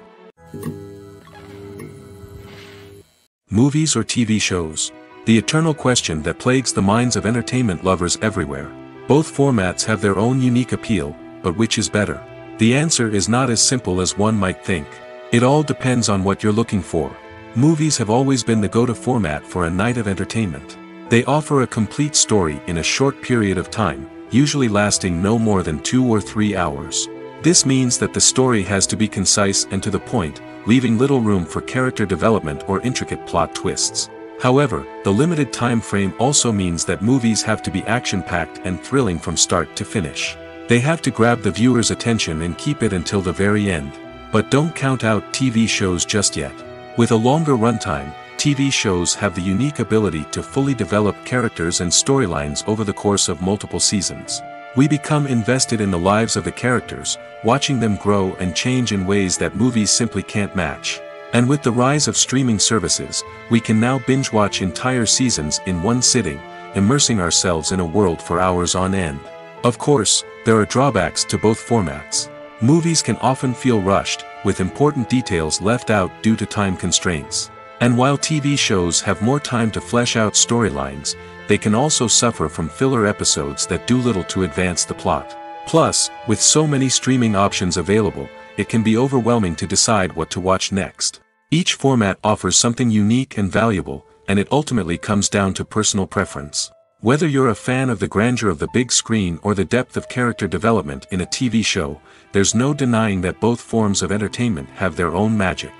Movies or TV shows? The eternal question that plagues the minds of entertainment lovers everywhere. Both formats have their own unique appeal, but which is better? The answer is not as simple as one might think. It all depends on what you're looking for. Movies have always been the go-to format for a night of entertainment. They offer a complete story in a short period of time, usually lasting no more than 2 or 3 hours. This means that the story has to be concise and to the point, leaving little room for character development or intricate plot twists. However, the limited time frame also means that movies have to be action-packed and thrilling from start to finish. They have to grab the viewer's attention and keep it until the very end. But don't count out TV shows just yet. With a longer runtime, TV shows have the unique ability to fully develop characters and storylines over the course of multiple seasons. We become invested in the lives of the characters, watching them grow and change in ways that movies simply can't match. And with the rise of streaming services, we can now binge-watch entire seasons in one sitting, immersing ourselves in a world for hours on end. Of course, there are drawbacks to both formats. Movies can often feel rushed, with important details left out due to time constraints. And while TV shows have more time to flesh out storylines, they can also suffer from filler episodes that do little to advance the plot. Plus, with so many streaming options available, it can be overwhelming to decide what to watch next. Each format offers something unique and valuable, and it ultimately comes down to personal preference. Whether you're a fan of the grandeur of the big screen or the depth of character development in a TV show, there's no denying that both forms of entertainment have their own magic.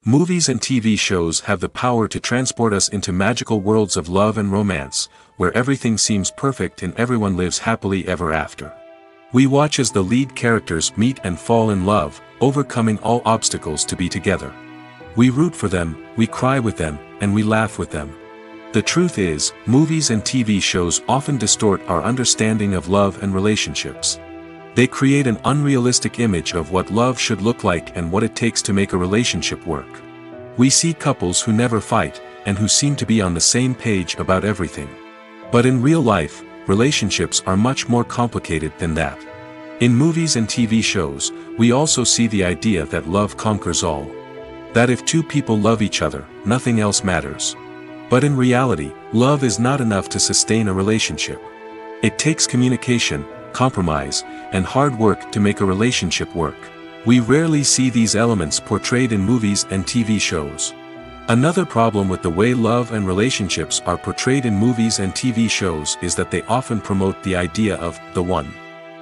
Movies and TV shows have the power to transport us into magical worlds of love and romance, where everything seems perfect and everyone lives happily ever after. We watch as the lead characters meet and fall in love, overcoming all obstacles to be together. We root for them, we cry with them, and we laugh with them. The truth is, movies and TV shows often distort our understanding of love and relationships. They create an unrealistic image of what love should look like and what it takes to make a relationship work. We see couples who never fight, and who seem to be on the same page about everything. But in real life, relationships are much more complicated than that. In movies and TV shows, we also see the idea that love conquers all. That if two people love each other, nothing else matters. But in reality, love is not enough to sustain a relationship. It takes communication, compromise, and hard work to make a relationship work. We rarely see these elements portrayed in movies and TV shows. Another problem with the way love and relationships are portrayed in movies and TV shows is that they often promote the idea of the one.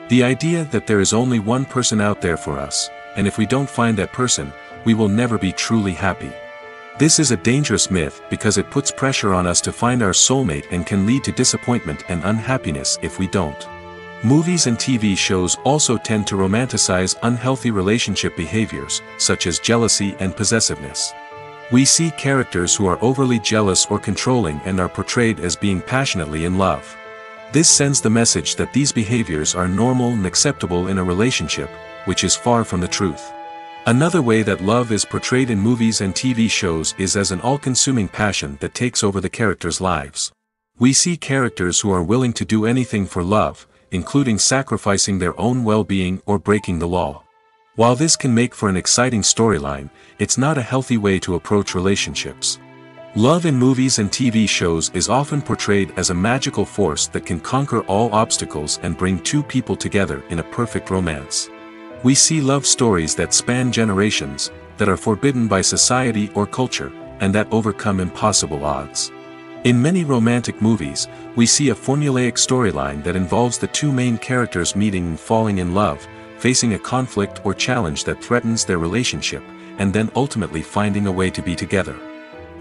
The idea that there is only one person out there for us, and if we don't find that person, we will never be truly happy. This is a dangerous myth because it puts pressure on us to find our soulmate and can lead to disappointment and unhappiness if we don't. Movies and TV shows also tend to romanticize unhealthy relationship behaviors, such as jealousy and possessiveness. We see characters who are overly jealous or controlling and are portrayed as being passionately in love. This sends the message that these behaviors are normal and acceptable in a relationship, which is far from the truth. Another way that love is portrayed in movies and TV shows is as an all-consuming passion that takes over the characters' lives. We see characters who are willing to do anything for love, including sacrificing their own well-being or breaking the law. While this can make for an exciting storyline, it's not a healthy way to approach relationships. Love in movies and TV shows is often portrayed as a magical force that can conquer all obstacles and bring two people together in a perfect romance. We see love stories that span generations, that are forbidden by society or culture, and that overcome impossible odds. In many romantic movies, we see a formulaic storyline that involves the two main characters meeting and falling in love, facing a conflict or challenge that threatens their relationship, and then ultimately finding a way to be together.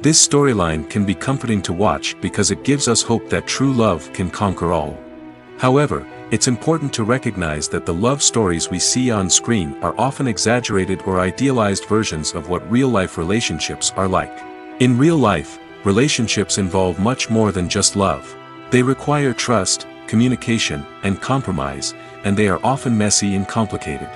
This storyline can be comforting to watch because it gives us hope that true love can conquer all. However, it's important to recognize that the love stories we see on screen are often exaggerated or idealized versions of what real-life relationships are like. In real life, relationships involve much more than just love. They require trust, communication, and compromise, and they are often messy and complicated.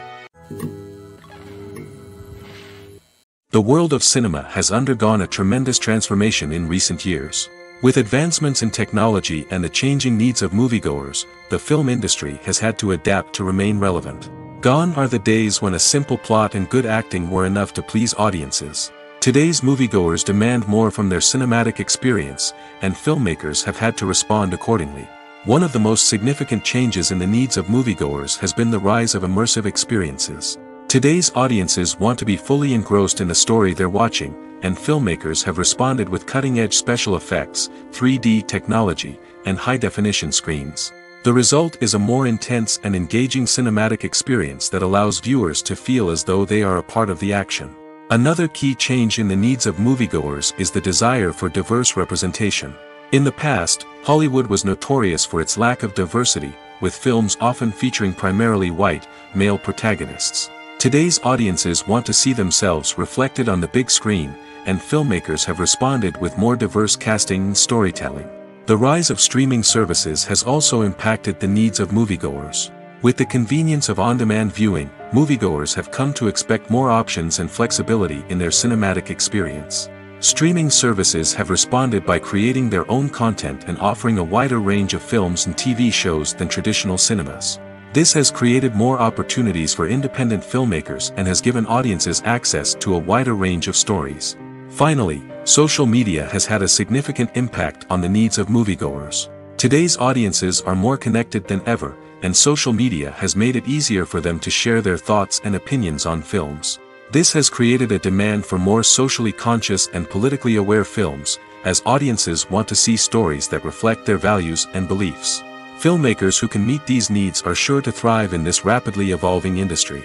The world of cinema has undergone a tremendous transformation in recent years. With advancements in technology and the changing needs of moviegoers, the film industry has had to adapt to remain relevant. Gone are the days when a simple plot and good acting were enough to please audiences. Today's moviegoers demand more from their cinematic experience, and filmmakers have had to respond accordingly. One of the most significant changes in the needs of moviegoers has been the rise of immersive experiences. Today's audiences want to be fully engrossed in the story they're watching, and filmmakers have responded with cutting-edge special effects, 3D technology, and high-definition screens. The result is a more intense and engaging cinematic experience that allows viewers to feel as though they are a part of the action. Another key change in the needs of moviegoers is the desire for diverse representation. In the past, Hollywood was notorious for its lack of diversity, with films often featuring primarily white, male protagonists. Today's audiences want to see themselves reflected on the big screen, and filmmakers have responded with more diverse casting and storytelling. The rise of streaming services has also impacted the needs of moviegoers. With the convenience of on-demand viewing, moviegoers have come to expect more options and flexibility in their cinematic experience. Streaming services have responded by creating their own content and offering a wider range of films and TV shows than traditional cinemas. This has created more opportunities for independent filmmakers and has given audiences access to a wider range of stories. Finally, social media has had a significant impact on the needs of moviegoers. Today's audiences are more connected than ever, and social media has made it easier for them to share their thoughts and opinions on films. This has created a demand for more socially conscious and politically aware films, as audiences want to see stories that reflect their values and beliefs. Filmmakers who can meet these needs are sure to thrive in this rapidly evolving industry.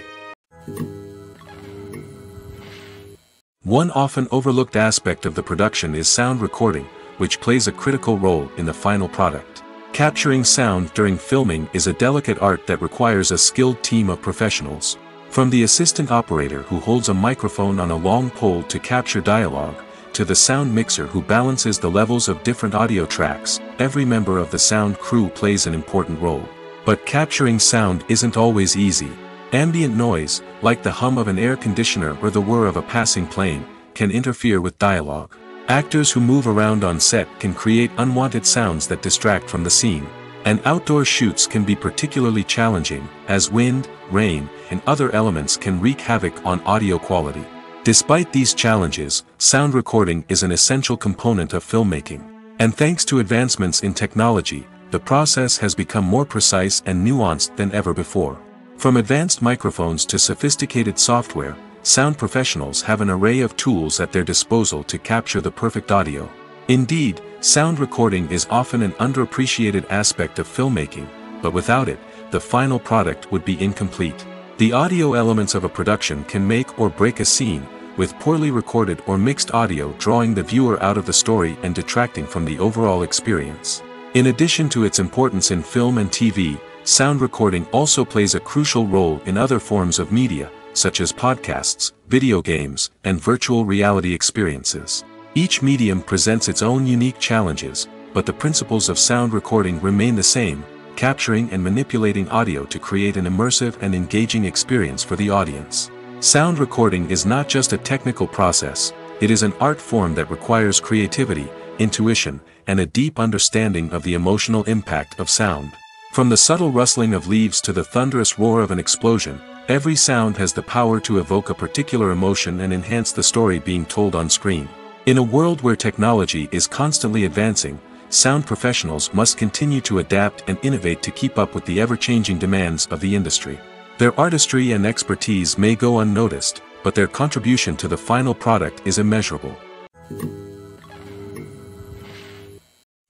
One often overlooked aspect of the production is sound recording, which plays a critical role in the final product. Capturing sound during filming is a delicate art that requires a skilled team of professionals. From the assistant operator who holds a microphone on a long pole to capture dialogue, to the sound mixer who balances the levels of different audio tracks, every member of the sound crew plays an important role. But capturing sound isn't always easy. Ambient noise, like the hum of an air conditioner or the whir of a passing plane, can interfere with dialogue. Actors who move around on set can create unwanted sounds that distract from the scene. And outdoor shoots can be particularly challenging, as wind, rain, and other elements can wreak havoc on audio quality. Despite these challenges, sound recording is an essential component of filmmaking. And thanks to advancements in technology, the process has become more precise and nuanced than ever before. From advanced microphones to sophisticated software, sound professionals have an array of tools at their disposal to capture the perfect audio. Indeed, sound recording is often an underappreciated aspect of filmmaking, but without it, the final product would be incomplete. The audio elements of a production can make or break a scene, with poorly recorded or mixed audio drawing the viewer out of the story and detracting from the overall experience. In addition to its importance in film and TV, sound recording also plays a crucial role in other forms of media, such as podcasts, video games, and virtual reality experiences. Each medium presents its own unique challenges, but the principles of sound recording remain the same, capturing and manipulating audio to create an immersive and engaging experience for the audience. Sound recording is not just a technical process, it is an art form that requires creativity, intuition, and a deep understanding of the emotional impact of sound. From the subtle rustling of leaves to the thunderous roar of an explosion, every sound has the power to evoke a particular emotion and enhance the story being told on screen. In a world where technology is constantly advancing, sound professionals must continue to adapt and innovate to keep up with the ever-changing demands of the industry. Their artistry and expertise may go unnoticed, but their contribution to the final product is immeasurable.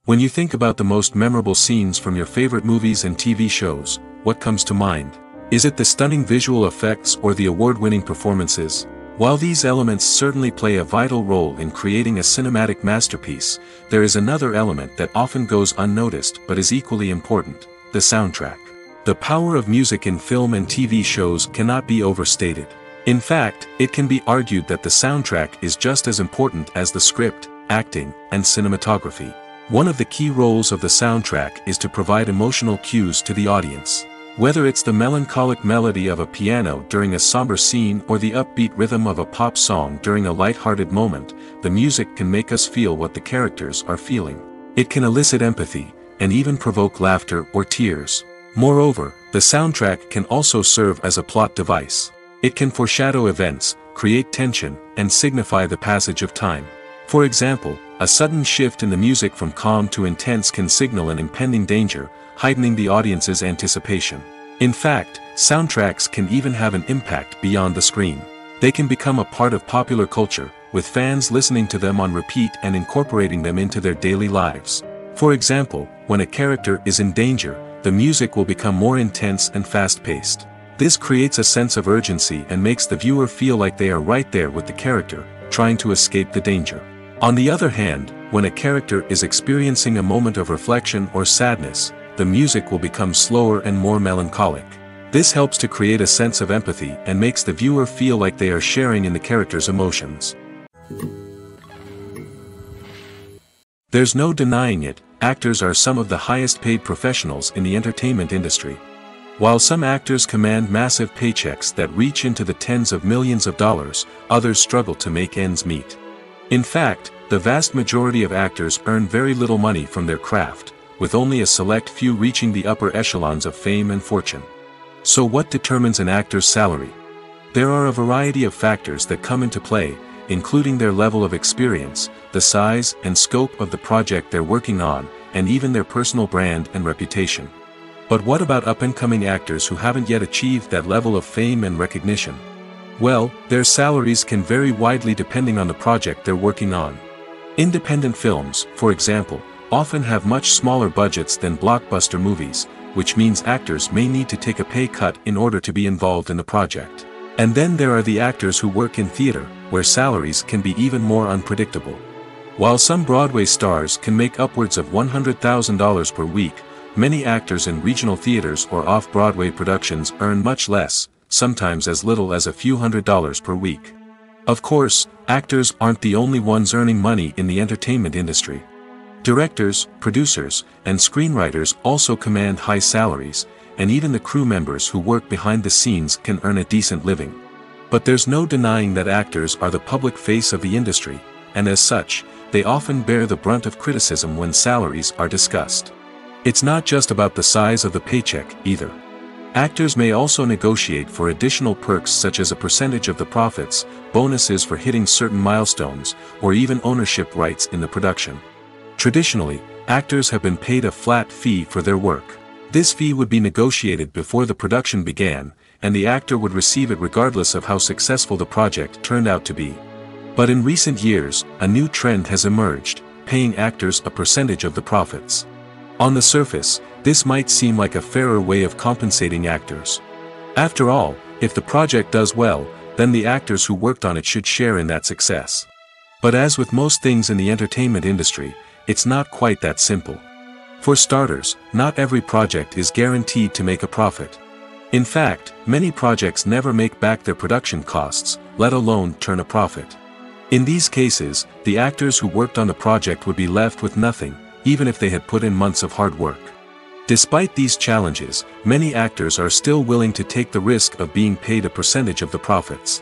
When you think about the most memorable scenes from your favorite movies and TV shows, what comes to mind? Is it the stunning visual effects or the award-winning performances? While these elements certainly play a vital role in creating a cinematic masterpiece, there is another element that often goes unnoticed but is equally important: the soundtrack. The power of music in film and TV shows cannot be overstated. In fact, it can be argued that the soundtrack is just as important as the script, acting, and cinematography. One of the key roles of the soundtrack is to provide emotional cues to the audience. Whether it's the melancholic melody of a piano during a somber scene or the upbeat rhythm of a pop song during a light-hearted moment, the music can make us feel what the characters are feeling. It can elicit empathy, and even provoke laughter or tears. Moreover, the soundtrack can also serve as a plot device. It can foreshadow events, create tension, and signify the passage of time. For example, a sudden shift in the music from calm to intense can signal an impending danger, heightening the audience's anticipation. In fact, soundtracks can even have an impact beyond the screen. They can become a part of popular culture, with fans listening to them on repeat and incorporating them into their daily lives. For example, when a character is in danger, the music will become more intense and fast-paced. This creates a sense of urgency and makes the viewer feel like they are right there with the character, trying to escape the danger. On the other hand, when a character is experiencing a moment of reflection or sadness, the music will become slower and more melancholic. This helps to create a sense of empathy and makes the viewer feel like they are sharing in the character's emotions. There's no denying it, actors are some of the highest-paid professionals in the entertainment industry. While some actors command massive paychecks that reach into the tens of millions of dollars, others struggle to make ends meet. In fact, the vast majority of actors earn very little money from their craft, with only a select few reaching the upper echelons of fame and fortune. So what determines an actor's salary? There are a variety of factors that come into play, including their level of experience, the size and scope of the project they're working on, and even their personal brand and reputation. But what about up-and-coming actors who haven't yet achieved that level of fame and recognition? Well, their salaries can vary widely depending on the project they're working on. Independent films, for example, often have much smaller budgets than blockbuster movies, which means actors may need to take a pay cut in order to be involved in the project. And then there are the actors who work in theater, where salaries can be even more unpredictable. While some Broadway stars can make upwards of $100,000 per week, many actors in regional theaters or off-Broadway productions earn much less, sometimes as little as a few $100s per week. Of course, actors aren't the only ones earning money in the entertainment industry. Directors, producers, and screenwriters also command high salaries, and even the crew members who work behind the scenes can earn a decent living. But there's no denying that actors are the public face of the industry, and as such, they often bear the brunt of criticism when salaries are discussed. It's not just about the size of the paycheck, either. Actors may also negotiate for additional perks such as a percentage of the profits, bonuses for hitting certain milestones, or even ownership rights in the production. Traditionally, actors have been paid a flat fee for their work. This fee would be negotiated before the production began, and the actor would receive it regardless of how successful the project turned out to be. But in recent years, a new trend has emerged, paying actors a percentage of the profits. On the surface, this might seem like a fairer way of compensating actors. After all, if the project does well, then the actors who worked on it should share in that success. But as with most things in the entertainment industry, it's not quite that simple. For starters, not every project is guaranteed to make a profit. In fact, many projects never make back their production costs, let alone turn a profit. In these cases, the actors who worked on the project would be left with nothing, even if they had put in months of hard work. Despite these challenges, many actors are still willing to take the risk of being paid a percentage of the profits.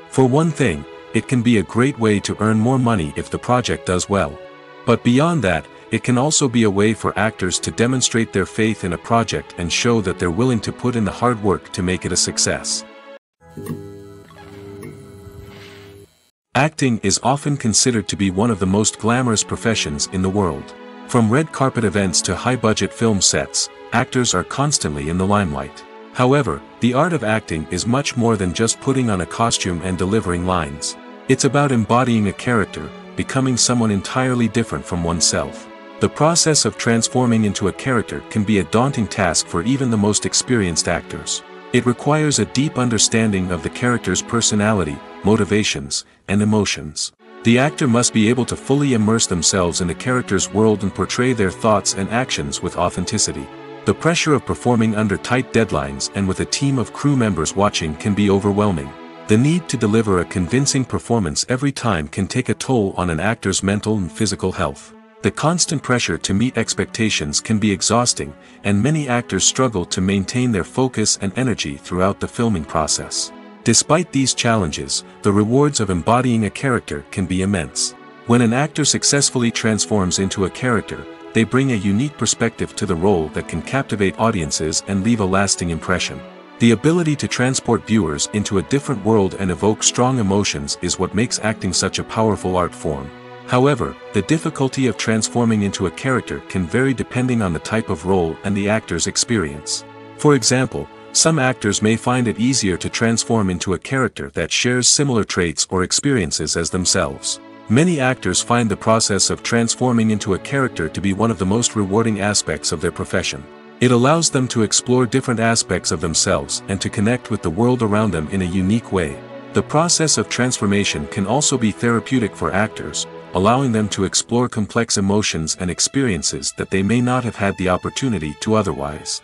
For one thing, it can be a great way to earn more money if the project does well. But beyond that, it can also be a way for actors to demonstrate their faith in a project and show that they're willing to put in the hard work to make it a success. Acting is often considered to be one of the most glamorous professions in the world. From red carpet events to high-budget film sets, actors are constantly in the limelight. However, the art of acting is much more than just putting on a costume and delivering lines. It's about embodying a character, becoming someone entirely different from oneself. The process of transforming into a character can be a daunting task for even the most experienced actors. It requires a deep understanding of the character's personality, motivations, and emotions. The actor must be able to fully immerse themselves in the character's world and portray their thoughts and actions with authenticity. The pressure of performing under tight deadlines and with a team of crew members watching can be overwhelming. The need to deliver a convincing performance every time can take a toll on an actor's mental and physical health. The constant pressure to meet expectations can be exhausting, and many actors struggle to maintain their focus and energy throughout the filming process. Despite these challenges, the rewards of embodying a character can be immense. When an actor successfully transforms into a character, they bring a unique perspective to the role that can captivate audiences and leave a lasting impression. The ability to transport viewers into a different world and evoke strong emotions is what makes acting such a powerful art form. However, the difficulty of transforming into a character can vary depending on the type of role and the actor's experience. For example, some actors may find it easier to transform into a character that shares similar traits or experiences as themselves. Many actors find the process of transforming into a character to be one of the most rewarding aspects of their profession. It allows them to explore different aspects of themselves and to connect with the world around them in a unique way. The process of transformation can also be therapeutic for actors, allowing them to explore complex emotions and experiences that they may not have had the opportunity to otherwise.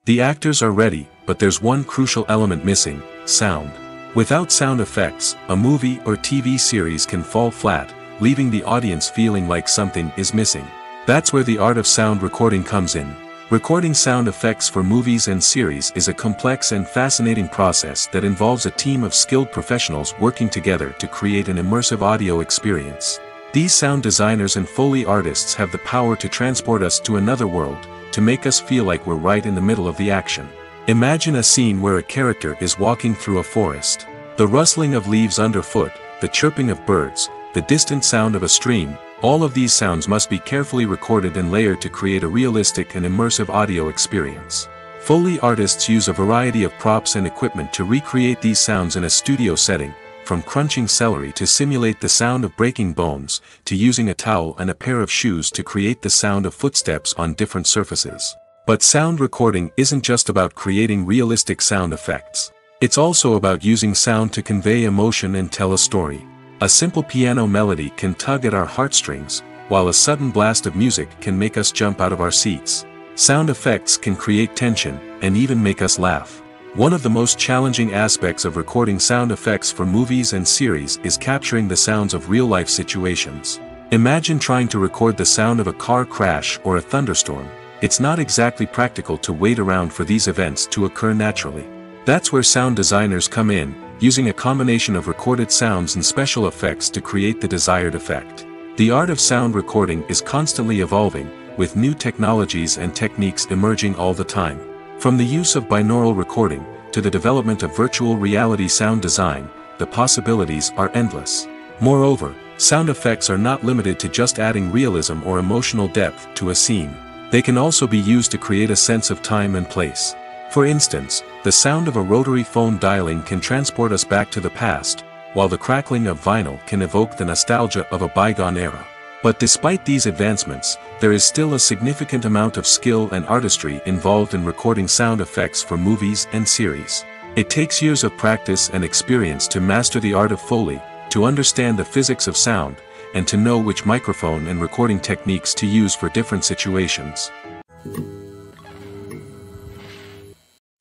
The actors are ready, but there's one crucial element missing: sound. Without sound effects, a movie or TV series can fall flat, leaving the audience feeling like something is missing. That's where the art of sound recording comes in. Recording sound effects for movies and series is a complex and fascinating process that involves a team of skilled professionals working together to create an immersive audio experience. These sound designers and Foley artists have the power to transport us to another world, to make us feel like we're right in the middle of the action. Imagine a scene where a character is walking through a forest. The rustling of leaves underfoot, the chirping of birds, the distant sound of a stream, all of these sounds must be carefully recorded and layered to create a realistic and immersive audio experience. Foley artists use a variety of props and equipment to recreate these sounds in a studio setting, from crunching celery to simulate the sound of breaking bones, to using a towel and a pair of shoes to create the sound of footsteps on different surfaces. But sound recording isn't just about creating realistic sound effects. It's also about using sound to convey emotion and tell a story. A simple piano melody can tug at our heartstrings, while a sudden blast of music can make us jump out of our seats. Sound effects can create tension, and even make us laugh. One of the most challenging aspects of recording sound effects for movies and series is capturing the sounds of real-life situations. Imagine trying to record the sound of a car crash or a thunderstorm. It's not exactly practical to wait around for these events to occur naturally. That's where sound designers come in, using a combination of recorded sounds and special effects to create the desired effect. The art of sound recording is constantly evolving, with new technologies and techniques emerging all the time. From the use of binaural recording, to the development of virtual reality sound design, the possibilities are endless. Moreover, sound effects are not limited to just adding realism or emotional depth to a scene. They can also be used to create a sense of time and place. For instance, the sound of a rotary phone dialing can transport us back to the past, while the crackling of vinyl can evoke the nostalgia of a bygone era. But despite these advancements, there is still a significant amount of skill and artistry involved in recording sound effects for movies and series. It takes years of practice and experience to master the art of Foley, to understand the physics of sound, and to know which microphone and recording techniques to use for different situations.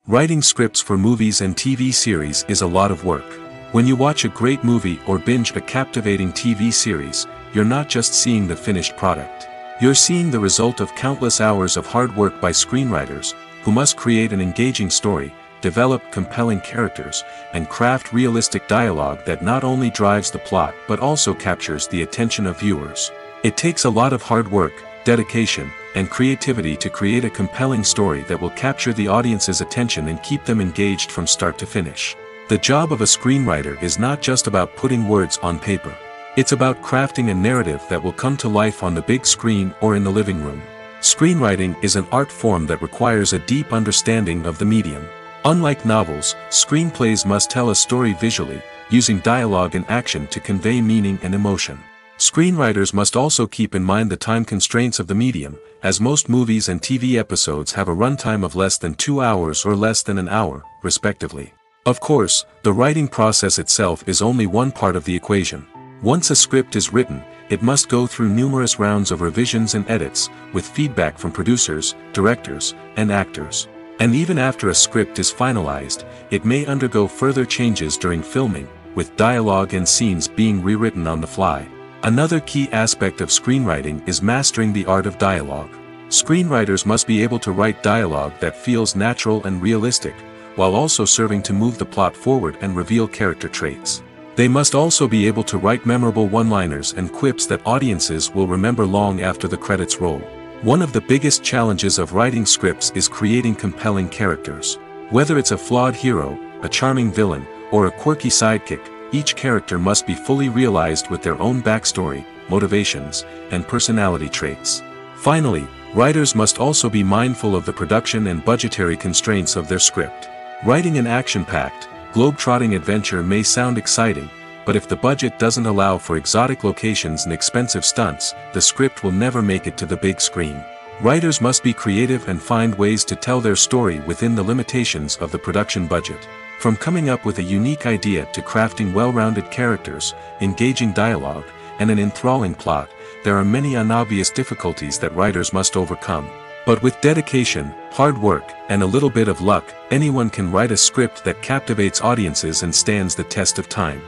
Writing scripts for movies and TV series is a lot of work. When you watch a great movie or binge a captivating TV series, you're not just seeing the finished product. You're seeing the result of countless hours of hard work by screenwriters, who must create an engaging story, develop compelling characters, and craft realistic dialogue that not only drives the plot but also captures the attention of viewers. It takes a lot of hard work, dedication, and creativity to create a compelling story that will capture the audience's attention and keep them engaged from start to finish. The job of a screenwriter is not just about putting words on paper. It's about crafting a narrative that will come to life on the big screen or in the living room. Screenwriting is an art form that requires a deep understanding of the medium. Unlike novels, screenplays must tell a story visually, using dialogue and action to convey meaning and emotion. Screenwriters must also keep in mind the time constraints of the medium, as most movies and TV episodes have a runtime of less than 2 hours or less than an hour, respectively. Of course, the writing process itself is only one part of the equation. Once a script is written, it must go through numerous rounds of revisions and edits, with feedback from producers, directors, and actors. And even after a script is finalized, it may undergo further changes during filming, with dialogue and scenes being rewritten on the fly. Another key aspect of screenwriting is mastering the art of dialogue. Screenwriters must be able to write dialogue that feels natural and realistic, while also serving to move the plot forward and reveal character traits. They must also be able to write memorable one-liners and quips that audiences will remember long after the credits roll. One of the biggest challenges of writing scripts is creating compelling characters. Whether it's a flawed hero, a charming villain, or a quirky sidekick, each character must be fully realized with their own backstory, motivations, and personality traits. Finally, writers must also be mindful of the production and budgetary constraints of their script. Writing an action-packed, globe-trotting adventure may sound exciting, but if the budget doesn't allow for exotic locations and expensive stunts, the script will never make it to the big screen. Writers must be creative and find ways to tell their story within the limitations of the production budget. From coming up with a unique idea to crafting well-rounded characters, engaging dialogue, and an enthralling plot, there are many unobvious difficulties that writers must overcome. But with dedication, hard work, and a little bit of luck, anyone can write a script that captivates audiences and stands the test of time.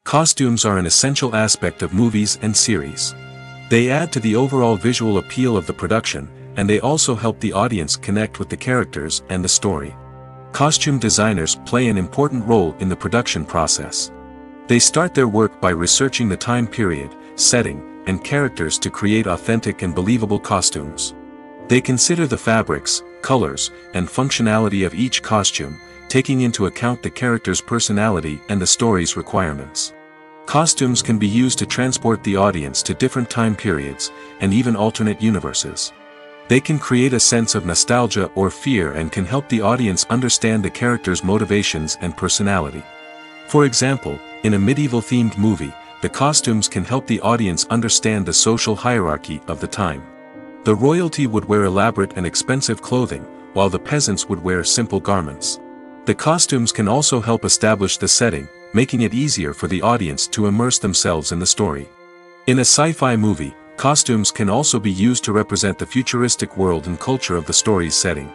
Costumes are an essential aspect of movies and series. They add to the overall visual appeal of the production, and they also help the audience connect with the characters and the story. Costume designers play an important role in the production process. They start their work by researching the time period, setting, and characters to create authentic and believable costumes. They consider the fabrics, colors, and functionality of each costume, taking into account the character's personality and the story's requirements. Costumes can be used to transport the audience to different time periods, and even alternate universes. They can create a sense of nostalgia or fear and can help the audience understand the character's motivations and personality. For example, in a medieval-themed movie, the costumes can help the audience understand the social hierarchy of the time. The royalty would wear elaborate and expensive clothing, while the peasants would wear simple garments. The costumes can also help establish the setting, making it easier for the audience to immerse themselves in the story. In a sci-fi movie, costumes can also be used to represent the futuristic world and culture of the story's setting.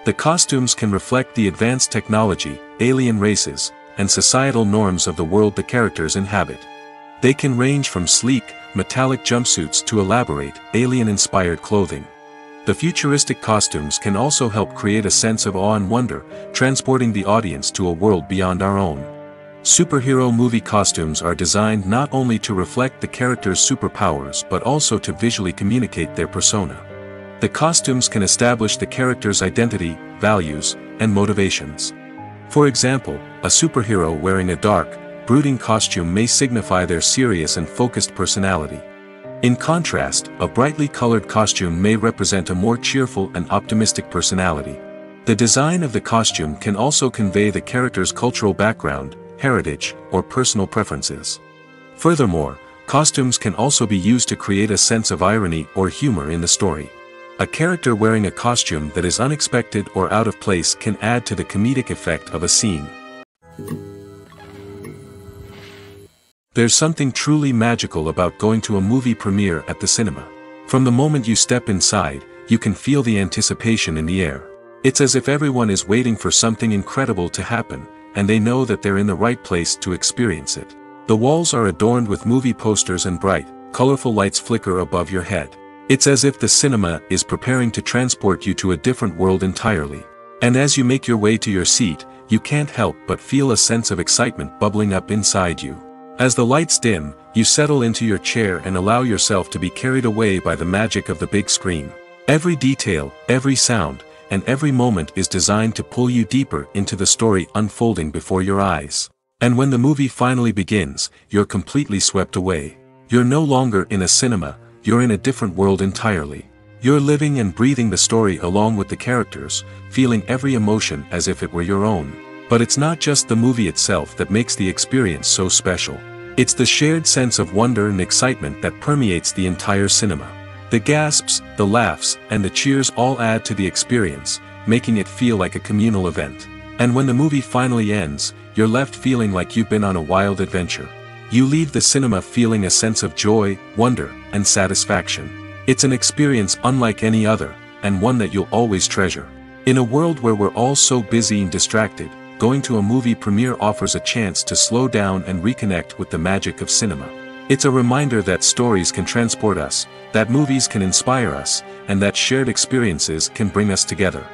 The costumes can reflect the advanced technology, alien races, and societal norms of the world the characters inhabit. They can range from sleek, metallic jumpsuits to elaborate, alien-inspired clothing. The futuristic costumes can also help create a sense of awe and wonder, transporting the audience to a world beyond our own. Superhero movie costumes are designed not only to reflect the character's superpowers but also to visually communicate their persona. The costumes can establish the character's identity, values, and motivations. For example, a superhero wearing a dark, brooding costume may signify their serious and focused personality. In contrast, a brightly colored costume may represent a more cheerful and optimistic personality. The design of the costume can also convey the character's cultural background, heritage, or personal preferences. Furthermore, costumes can also be used to create a sense of irony or humor in the story. A character wearing a costume that is unexpected or out of place can add to the comedic effect of a scene. There's something truly magical about going to a movie premiere at the cinema. From the moment you step inside, you can feel the anticipation in the air. It's as if everyone is waiting for something incredible to happen, and they know that they're in the right place to experience it. The walls are adorned with movie posters and bright, colorful lights flicker above your head. It's as if the cinema is preparing to transport you to a different world entirely. And as you make your way to your seat, you can't help but feel a sense of excitement bubbling up inside you. As the lights dim, you settle into your chair and allow yourself to be carried away by the magic of the big screen. Every detail, every sound, and every moment is designed to pull you deeper into the story unfolding before your eyes. And when the movie finally begins, you're completely swept away. You're no longer in a cinema, you're in a different world entirely. You're living and breathing the story along with the characters, feeling every emotion as if it were your own. But it's not just the movie itself that makes the experience so special. It's the shared sense of wonder and excitement that permeates the entire cinema. The gasps, the laughs, and the cheers all add to the experience, making it feel like a communal event. And when the movie finally ends, you're left feeling like you've been on a wild adventure. You leave the cinema feeling a sense of joy, wonder, and satisfaction. It's an experience unlike any other, and one that you'll always treasure. In a world where we're all so busy and distracted, going to a movie premiere offers a chance to slow down and reconnect with the magic of cinema. It's a reminder that stories can transport us, that movies can inspire us, and that shared experiences can bring us together.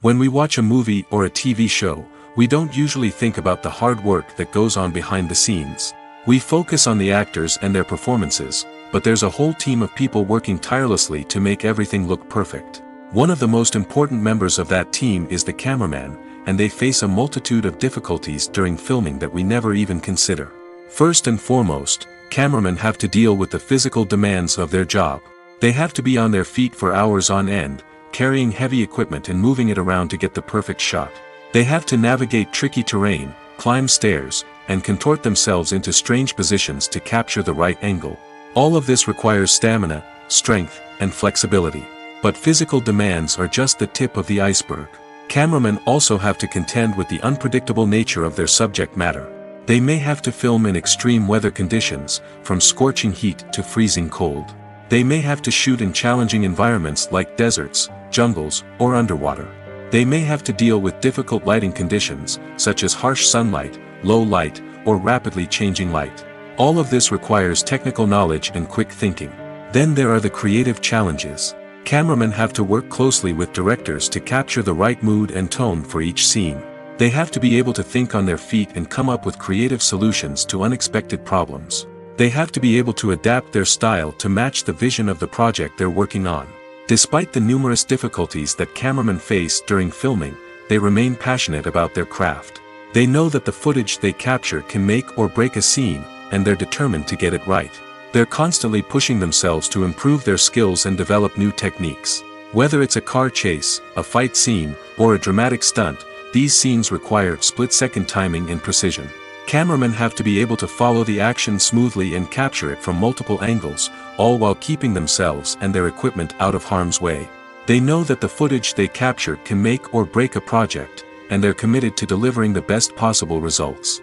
When we watch a movie or a TV show, we don't usually think about the hard work that goes on behind the scenes. We focus on the actors and their performances, but there's a whole team of people working tirelessly to make everything look perfect. One of the most important members of that team is the cameraman, and they face a multitude of difficulties during filming that we never even consider. First and foremost, cameramen have to deal with the physical demands of their job. They have to be on their feet for hours on end, carrying heavy equipment and moving it around to get the perfect shot. They have to navigate tricky terrain, climb stairs, and contort themselves into strange positions to capture the right angle. All of this requires stamina, strength, and flexibility. But physical demands are just the tip of the iceberg. Cameramen also have to contend with the unpredictable nature of their subject matter. They may have to film in extreme weather conditions, from scorching heat to freezing cold. They may have to shoot in challenging environments like deserts, jungles, or underwater. They may have to deal with difficult lighting conditions, such as harsh sunlight, low light, or rapidly changing light. All of this requires technical knowledge and quick thinking. Then there are the creative challenges. Cameramen have to work closely with directors to capture the right mood and tone for each scene. They have to be able to think on their feet and come up with creative solutions to unexpected problems. They have to be able to adapt their style to match the vision of the project they're working on. Despite the numerous difficulties that cameramen face during filming, they remain passionate about their craft. They know that the footage they capture can make or break a scene, and they're determined to get it right. They're constantly pushing themselves to improve their skills and develop new techniques. Whether it's a car chase, a fight scene, or a dramatic stunt, these scenes require split-second timing and precision. Cameramen have to be able to follow the action smoothly and capture it from multiple angles, all while keeping themselves and their equipment out of harm's way. They know that the footage they capture can make or break a project, and they're committed to delivering the best possible results.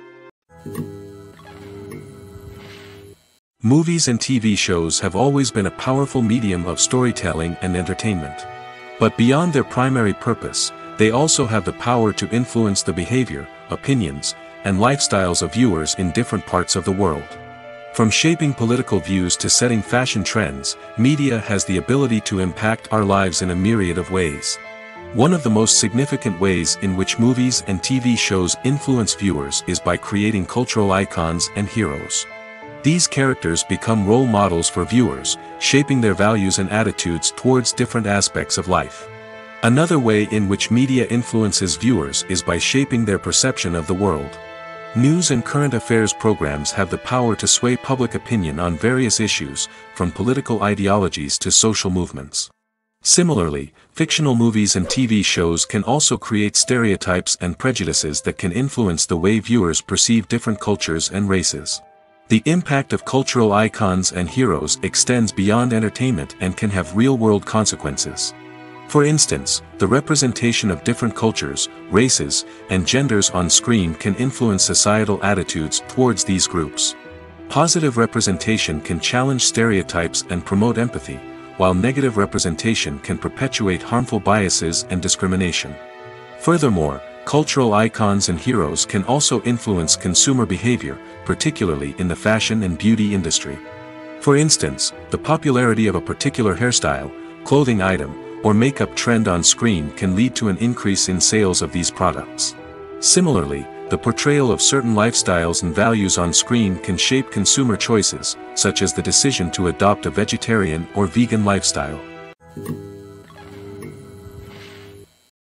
Movies and TV shows have always been a powerful medium of storytelling and entertainment. But beyond their primary purpose, they also have the power to influence the behavior, opinions, and lifestyles of viewers in different parts of the world. From shaping political views to setting fashion trends, media has the ability to impact our lives in a myriad of ways. One of the most significant ways in which movies and TV shows influence viewers is by creating cultural icons and heroes. These characters become role models for viewers, shaping their values and attitudes towards different aspects of life. Another way in which media influences viewers is by shaping their perception of the world. News and current affairs programs have the power to sway public opinion on various issues, from political ideologies to social movements. Similarly, fictional movies and TV shows can also create stereotypes and prejudices that can influence the way viewers perceive different cultures and races. The impact of cultural icons and heroes extends beyond entertainment and can have real-world consequences. For instance, the representation of different cultures, races, and genders on screen can influence societal attitudes towards these groups. Positive representation can challenge stereotypes and promote empathy, while negative representation can perpetuate harmful biases and discrimination. Furthermore, cultural icons and heroes can also influence consumer behavior, particularly in the fashion and beauty industry. For instance, the popularity of a particular hairstyle, clothing item, or makeup trend on screen can lead to an increase in sales of these products. Similarly, the portrayal of certain lifestyles and values on screen can shape consumer choices, such as the decision to adopt a vegetarian or vegan lifestyle.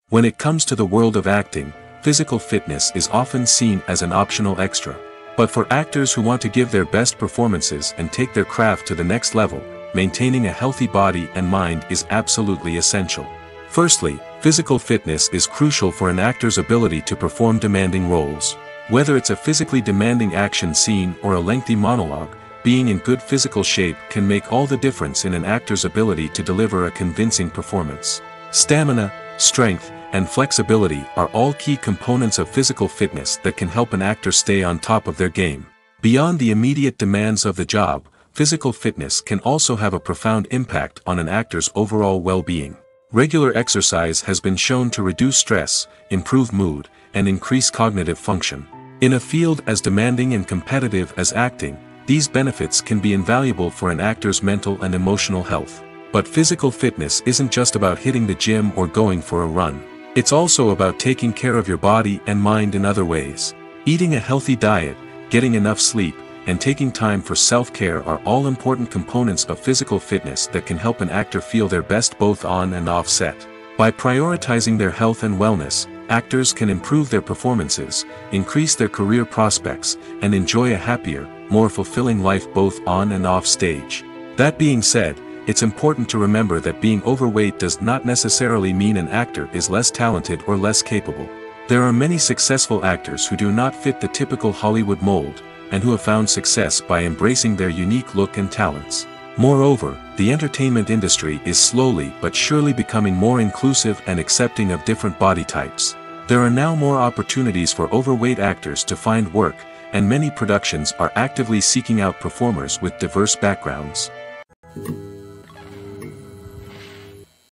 When it comes to the world of acting, physical fitness is often seen as an optional extra. But for actors who want to give their best performances and take their craft to the next level, maintaining a healthy body and mind is absolutely essential. Firstly, physical fitness is crucial for an actor's ability to perform demanding roles. Whether it's a physically demanding action scene or a lengthy monologue, being in good physical shape can make all the difference in an actor's ability to deliver a convincing performance. Stamina, strength, and flexibility are all key components of physical fitness that can help an actor stay on top of their game. Beyond the immediate demands of the job, physical fitness can also have a profound impact on an actor's overall well-being. Regular exercise has been shown to reduce stress, improve mood, and increase cognitive function. In a field as demanding and competitive as acting, these benefits can be invaluable for an actor's mental and emotional health. But physical fitness isn't just about hitting the gym or going for a run. It's also about taking care of your body and mind in other ways. Eating a healthy diet, getting enough sleep, and taking time for self-care are all important components of physical fitness that can help an actor feel their best both on and off set. By prioritizing their health and wellness, actors can improve their performances, increase their career prospects, and enjoy a happier, more fulfilling life both on and off stage. That being said, it's important to remember that being overweight does not necessarily mean an actor is less talented or less capable. There are many successful actors who do not fit the typical Hollywood mold, and who have found success by embracing their unique look and talents. Moreover, the entertainment industry is slowly but surely becoming more inclusive and accepting of different body types. There are now more opportunities for overweight actors to find work, and many productions are actively seeking out performers with diverse backgrounds.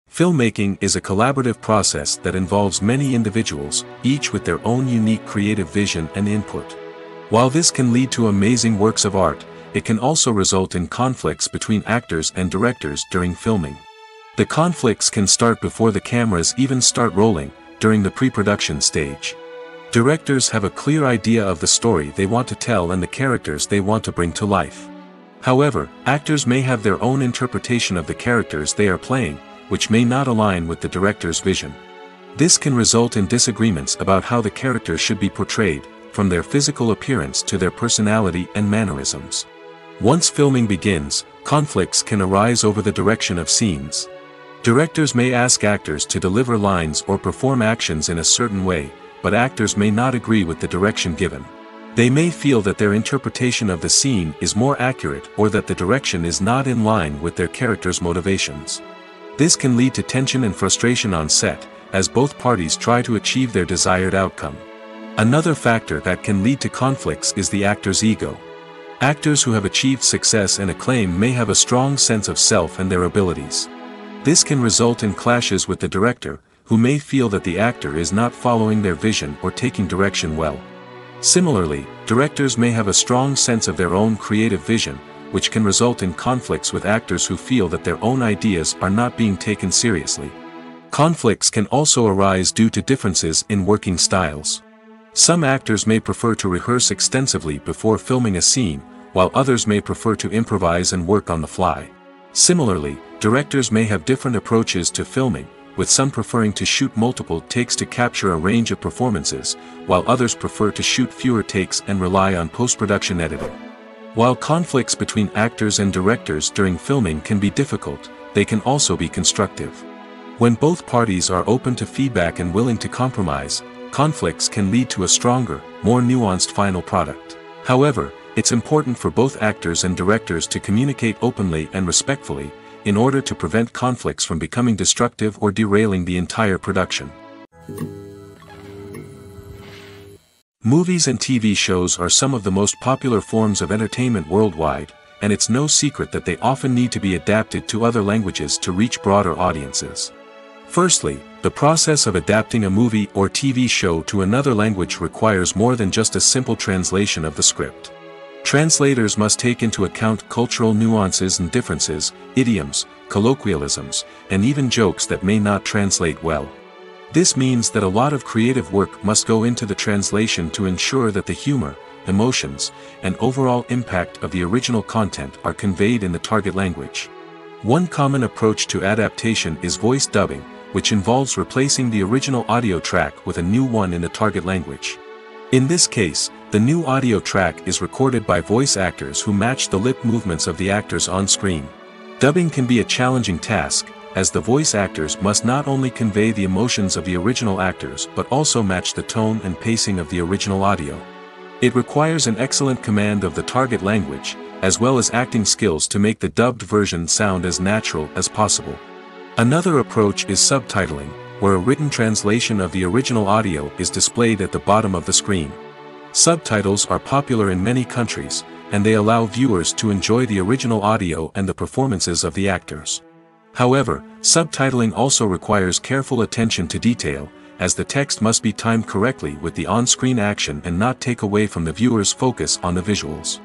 Filmmaking is a collaborative process that involves many individuals, each with their own unique creative vision and input. While this can lead to amazing works of art, it can also result in conflicts between actors and directors during filming. The conflicts can start before the cameras even start rolling, during the pre-production stage. Directors have a clear idea of the story they want to tell and the characters they want to bring to life. However, actors may have their own interpretation of the characters they are playing, which may not align with the director's vision. This can result in disagreements about how the character should be portrayed, from their physical appearance to their personality and mannerisms. Once filming begins, conflicts can arise over the direction of scenes. Directors may ask actors to deliver lines or perform actions in a certain way, but actors may not agree with the direction given. They may feel that their interpretation of the scene is more accurate or that the direction is not in line with their character's motivations. This can lead to tension and frustration on set, as both parties try to achieve their desired outcome. Another factor that can lead to conflicts is the actor's ego. Actors who have achieved success and acclaim may have a strong sense of self and their abilities. This can result in clashes with the director, who may feel that the actor is not following their vision or taking direction well. Similarly, directors may have a strong sense of their own creative vision, which can result in conflicts with actors who feel that their own ideas are not being taken seriously. Conflicts can also arise due to differences in working styles. Some actors may prefer to rehearse extensively before filming a scene, while others may prefer to improvise and work on the fly. Similarly, directors may have different approaches to filming, with some preferring to shoot multiple takes to capture a range of performances, while others prefer to shoot fewer takes and rely on post-production editing. While conflicts between actors and directors during filming can be difficult, they can also be constructive. When both parties are open to feedback and willing to compromise, conflicts can lead to a stronger, more nuanced final product. However, it's important for both actors and directors to communicate openly and respectfully, in order to prevent conflicts from becoming destructive or derailing the entire production. Movies and TV shows are some of the most popular forms of entertainment worldwide, and it's no secret that they often need to be adapted to other languages to reach broader audiences. Firstly, the process of adapting a movie or TV show to another language requires more than just a simple translation of the script. Translators must take into account cultural nuances and differences, idioms, colloquialisms, and even jokes that may not translate well. This means that a lot of creative work must go into the translation to ensure that the humor, emotions, and overall impact of the original content are conveyed in the target language. One common approach to adaptation is voice dubbing, which involves replacing the original audio track with a new one in the target language. In this case, the new audio track is recorded by voice actors who match the lip movements of the actors on screen. Dubbing can be a challenging task, as the voice actors must not only convey the emotions of the original actors but also match the tone and pacing of the original audio. It requires an excellent command of the target language, as well as acting skills to make the dubbed version sound as natural as possible. Another approach is subtitling, where a written translation of the original audio is displayed at the bottom of the screen. Subtitles are popular in many countries, and they allow viewers to enjoy the original audio and the performances of the actors. However, subtitling also requires careful attention to detail, as the text must be timed correctly with the on-screen action and not take away from the viewer's focus on the visuals.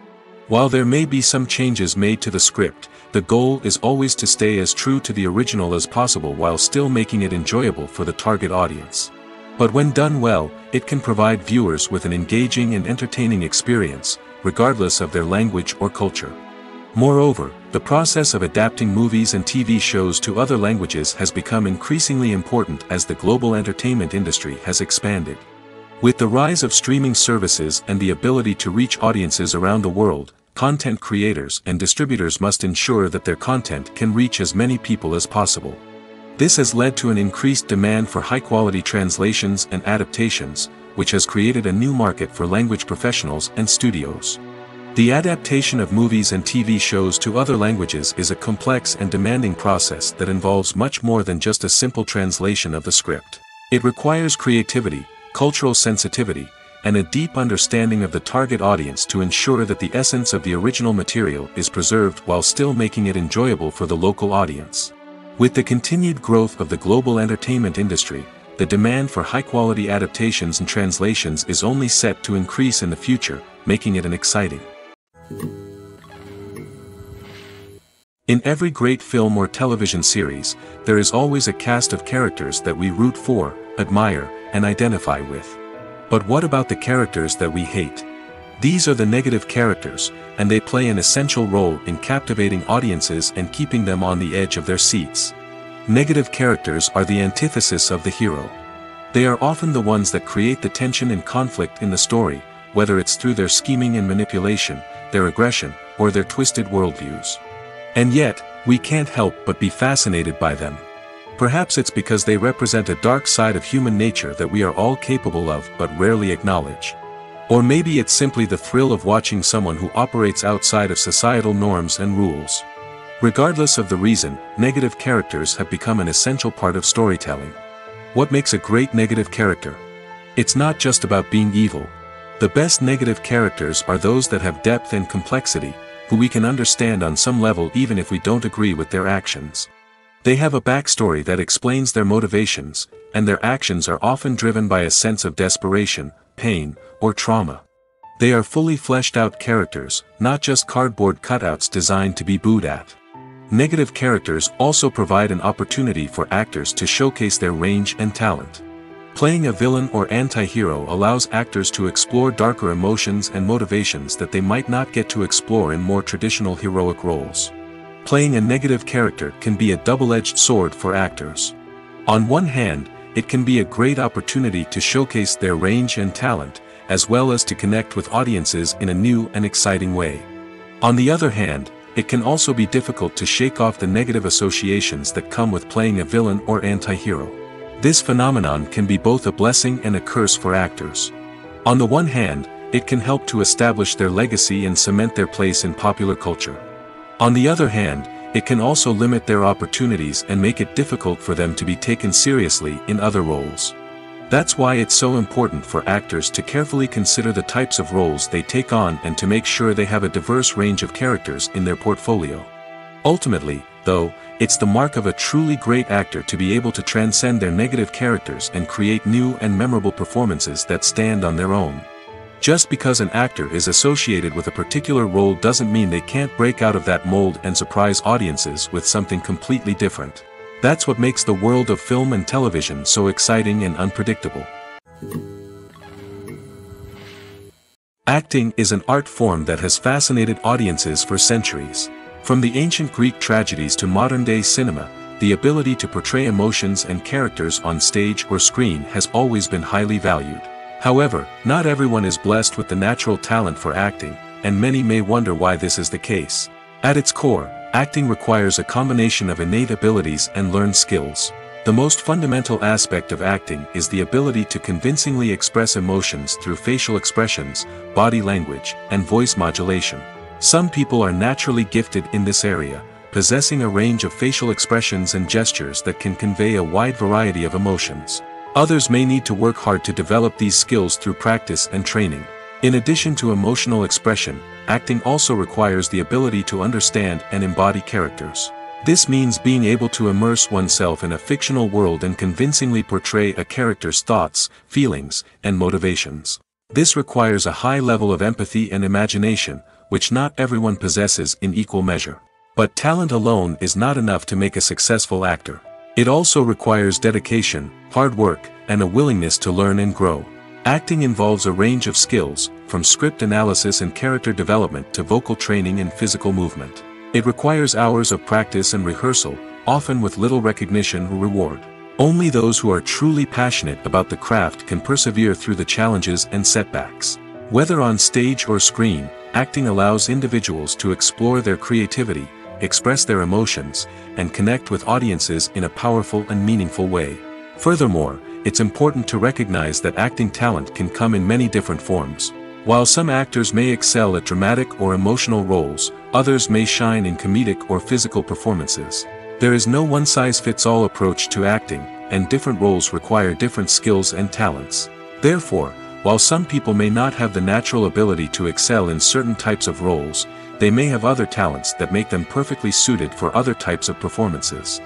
While there may be some changes made to the script, the goal is always to stay as true to the original as possible while still making it enjoyable for the target audience. But when done well, it can provide viewers with an engaging and entertaining experience, regardless of their language or culture. Moreover, the process of adapting movies and TV shows to other languages has become increasingly important as the global entertainment industry has expanded. With the rise of streaming services and the ability to reach audiences around the world, content creators and distributors must ensure that their content can reach as many people as possible. This has led to an increased demand for high-quality translations and adaptations, which has created a new market for language professionals and studios. The adaptation of movies and TV shows to other languages is a complex and demanding process that involves much more than just a simple translation of the script. It requires creativity, cultural sensitivity, and a deep understanding of the target audience to ensure that the essence of the original material is preserved while still making it enjoyable for the local audience. With the continued growth of the global entertainment industry, the demand for high-quality adaptations and translations is only set to increase in the future, making it an exciting. In every great film or television series, there is always a cast of characters that we root for, admire, and identify with. But what about the characters that we hate? These are the negative characters, and they play an essential role in captivating audiences and keeping them on the edge of their seats. Negative characters are the antithesis of the hero. They are often the ones that create the tension and conflict in the story, whether it's through their scheming and manipulation, their aggression, or their twisted worldviews. And yet, we can't help but be fascinated by them. Perhaps it's because they represent a dark side of human nature that we are all capable of but rarely acknowledge. Or maybe it's simply the thrill of watching someone who operates outside of societal norms and rules. Regardless of the reason, negative characters have become an essential part of storytelling. What makes a great negative character? It's not just about being evil. The best negative characters are those that have depth and complexity, who we can understand on some level even if we don't agree with their actions. They have a backstory that explains their motivations, and their actions are often driven by a sense of desperation, pain, or trauma. They are fully fleshed out characters, not just cardboard cutouts designed to be booed at. Negative characters also provide an opportunity for actors to showcase their range and talent. Playing a villain or anti-hero allows actors to explore darker emotions and motivations that they might not get to explore in more traditional heroic roles. Playing a negative character can be a double-edged sword for actors. On one hand, it can be a great opportunity to showcase their range and talent, as well as to connect with audiences in a new and exciting way. On the other hand, it can also be difficult to shake off the negative associations that come with playing a villain or anti-hero. This phenomenon can be both a blessing and a curse for actors. On the one hand, it can help to establish their legacy and cement their place in popular culture. On the other hand, it can also limit their opportunities and make it difficult for them to be taken seriously in other roles. That's why it's so important for actors to carefully consider the types of roles they take on and to make sure they have a diverse range of characters in their portfolio. Ultimately, though, it's the mark of a truly great actor to be able to transcend their negative characters and create new and memorable performances that stand on their own. Just because an actor is associated with a particular role doesn't mean they can't break out of that mold and surprise audiences with something completely different. That's what makes the world of film and television so exciting and unpredictable. Acting is an art form that has fascinated audiences for centuries. From the ancient Greek tragedies to modern-day cinema, the ability to portray emotions and characters on stage or screen has always been highly valued. However, not everyone is blessed with the natural talent for acting, and many may wonder why this is the case. At its core, acting requires a combination of innate abilities and learned skills. The most fundamental aspect of acting is the ability to convincingly express emotions through facial expressions, body language, and voice modulation. Some people are naturally gifted in this area, possessing a range of facial expressions and gestures that can convey a wide variety of emotions. Others may need to work hard to develop these skills through practice and training. In addition to emotional expression, acting also requires the ability to understand and embody characters. This means being able to immerse oneself in a fictional world and convincingly portray a character's thoughts, feelings, and motivations. This requires a high level of empathy and imagination, which not everyone possesses in equal measure. But talent alone is not enough to make a successful actor. It also requires dedication, hard work, and a willingness to learn and grow. Acting involves a range of skills, from script analysis and character development to vocal training and physical movement. It requires hours of practice and rehearsal, often with little recognition or reward. Only those who are truly passionate about the craft can persevere through the challenges and setbacks. Whether on stage or screen, acting allows individuals to explore their creativity, express their emotions, and connect with audiences in a powerful and meaningful way. Furthermore, it's important to recognize that acting talent can come in many different forms. While some actors may excel at dramatic or emotional roles, others may shine in comedic or physical performances. There is no one-size-fits-all approach to acting, and different roles require different skills and talents. Therefore, while some people may not have the natural ability to excel in certain types of roles, they may have other talents that make them perfectly suited for other types of performances.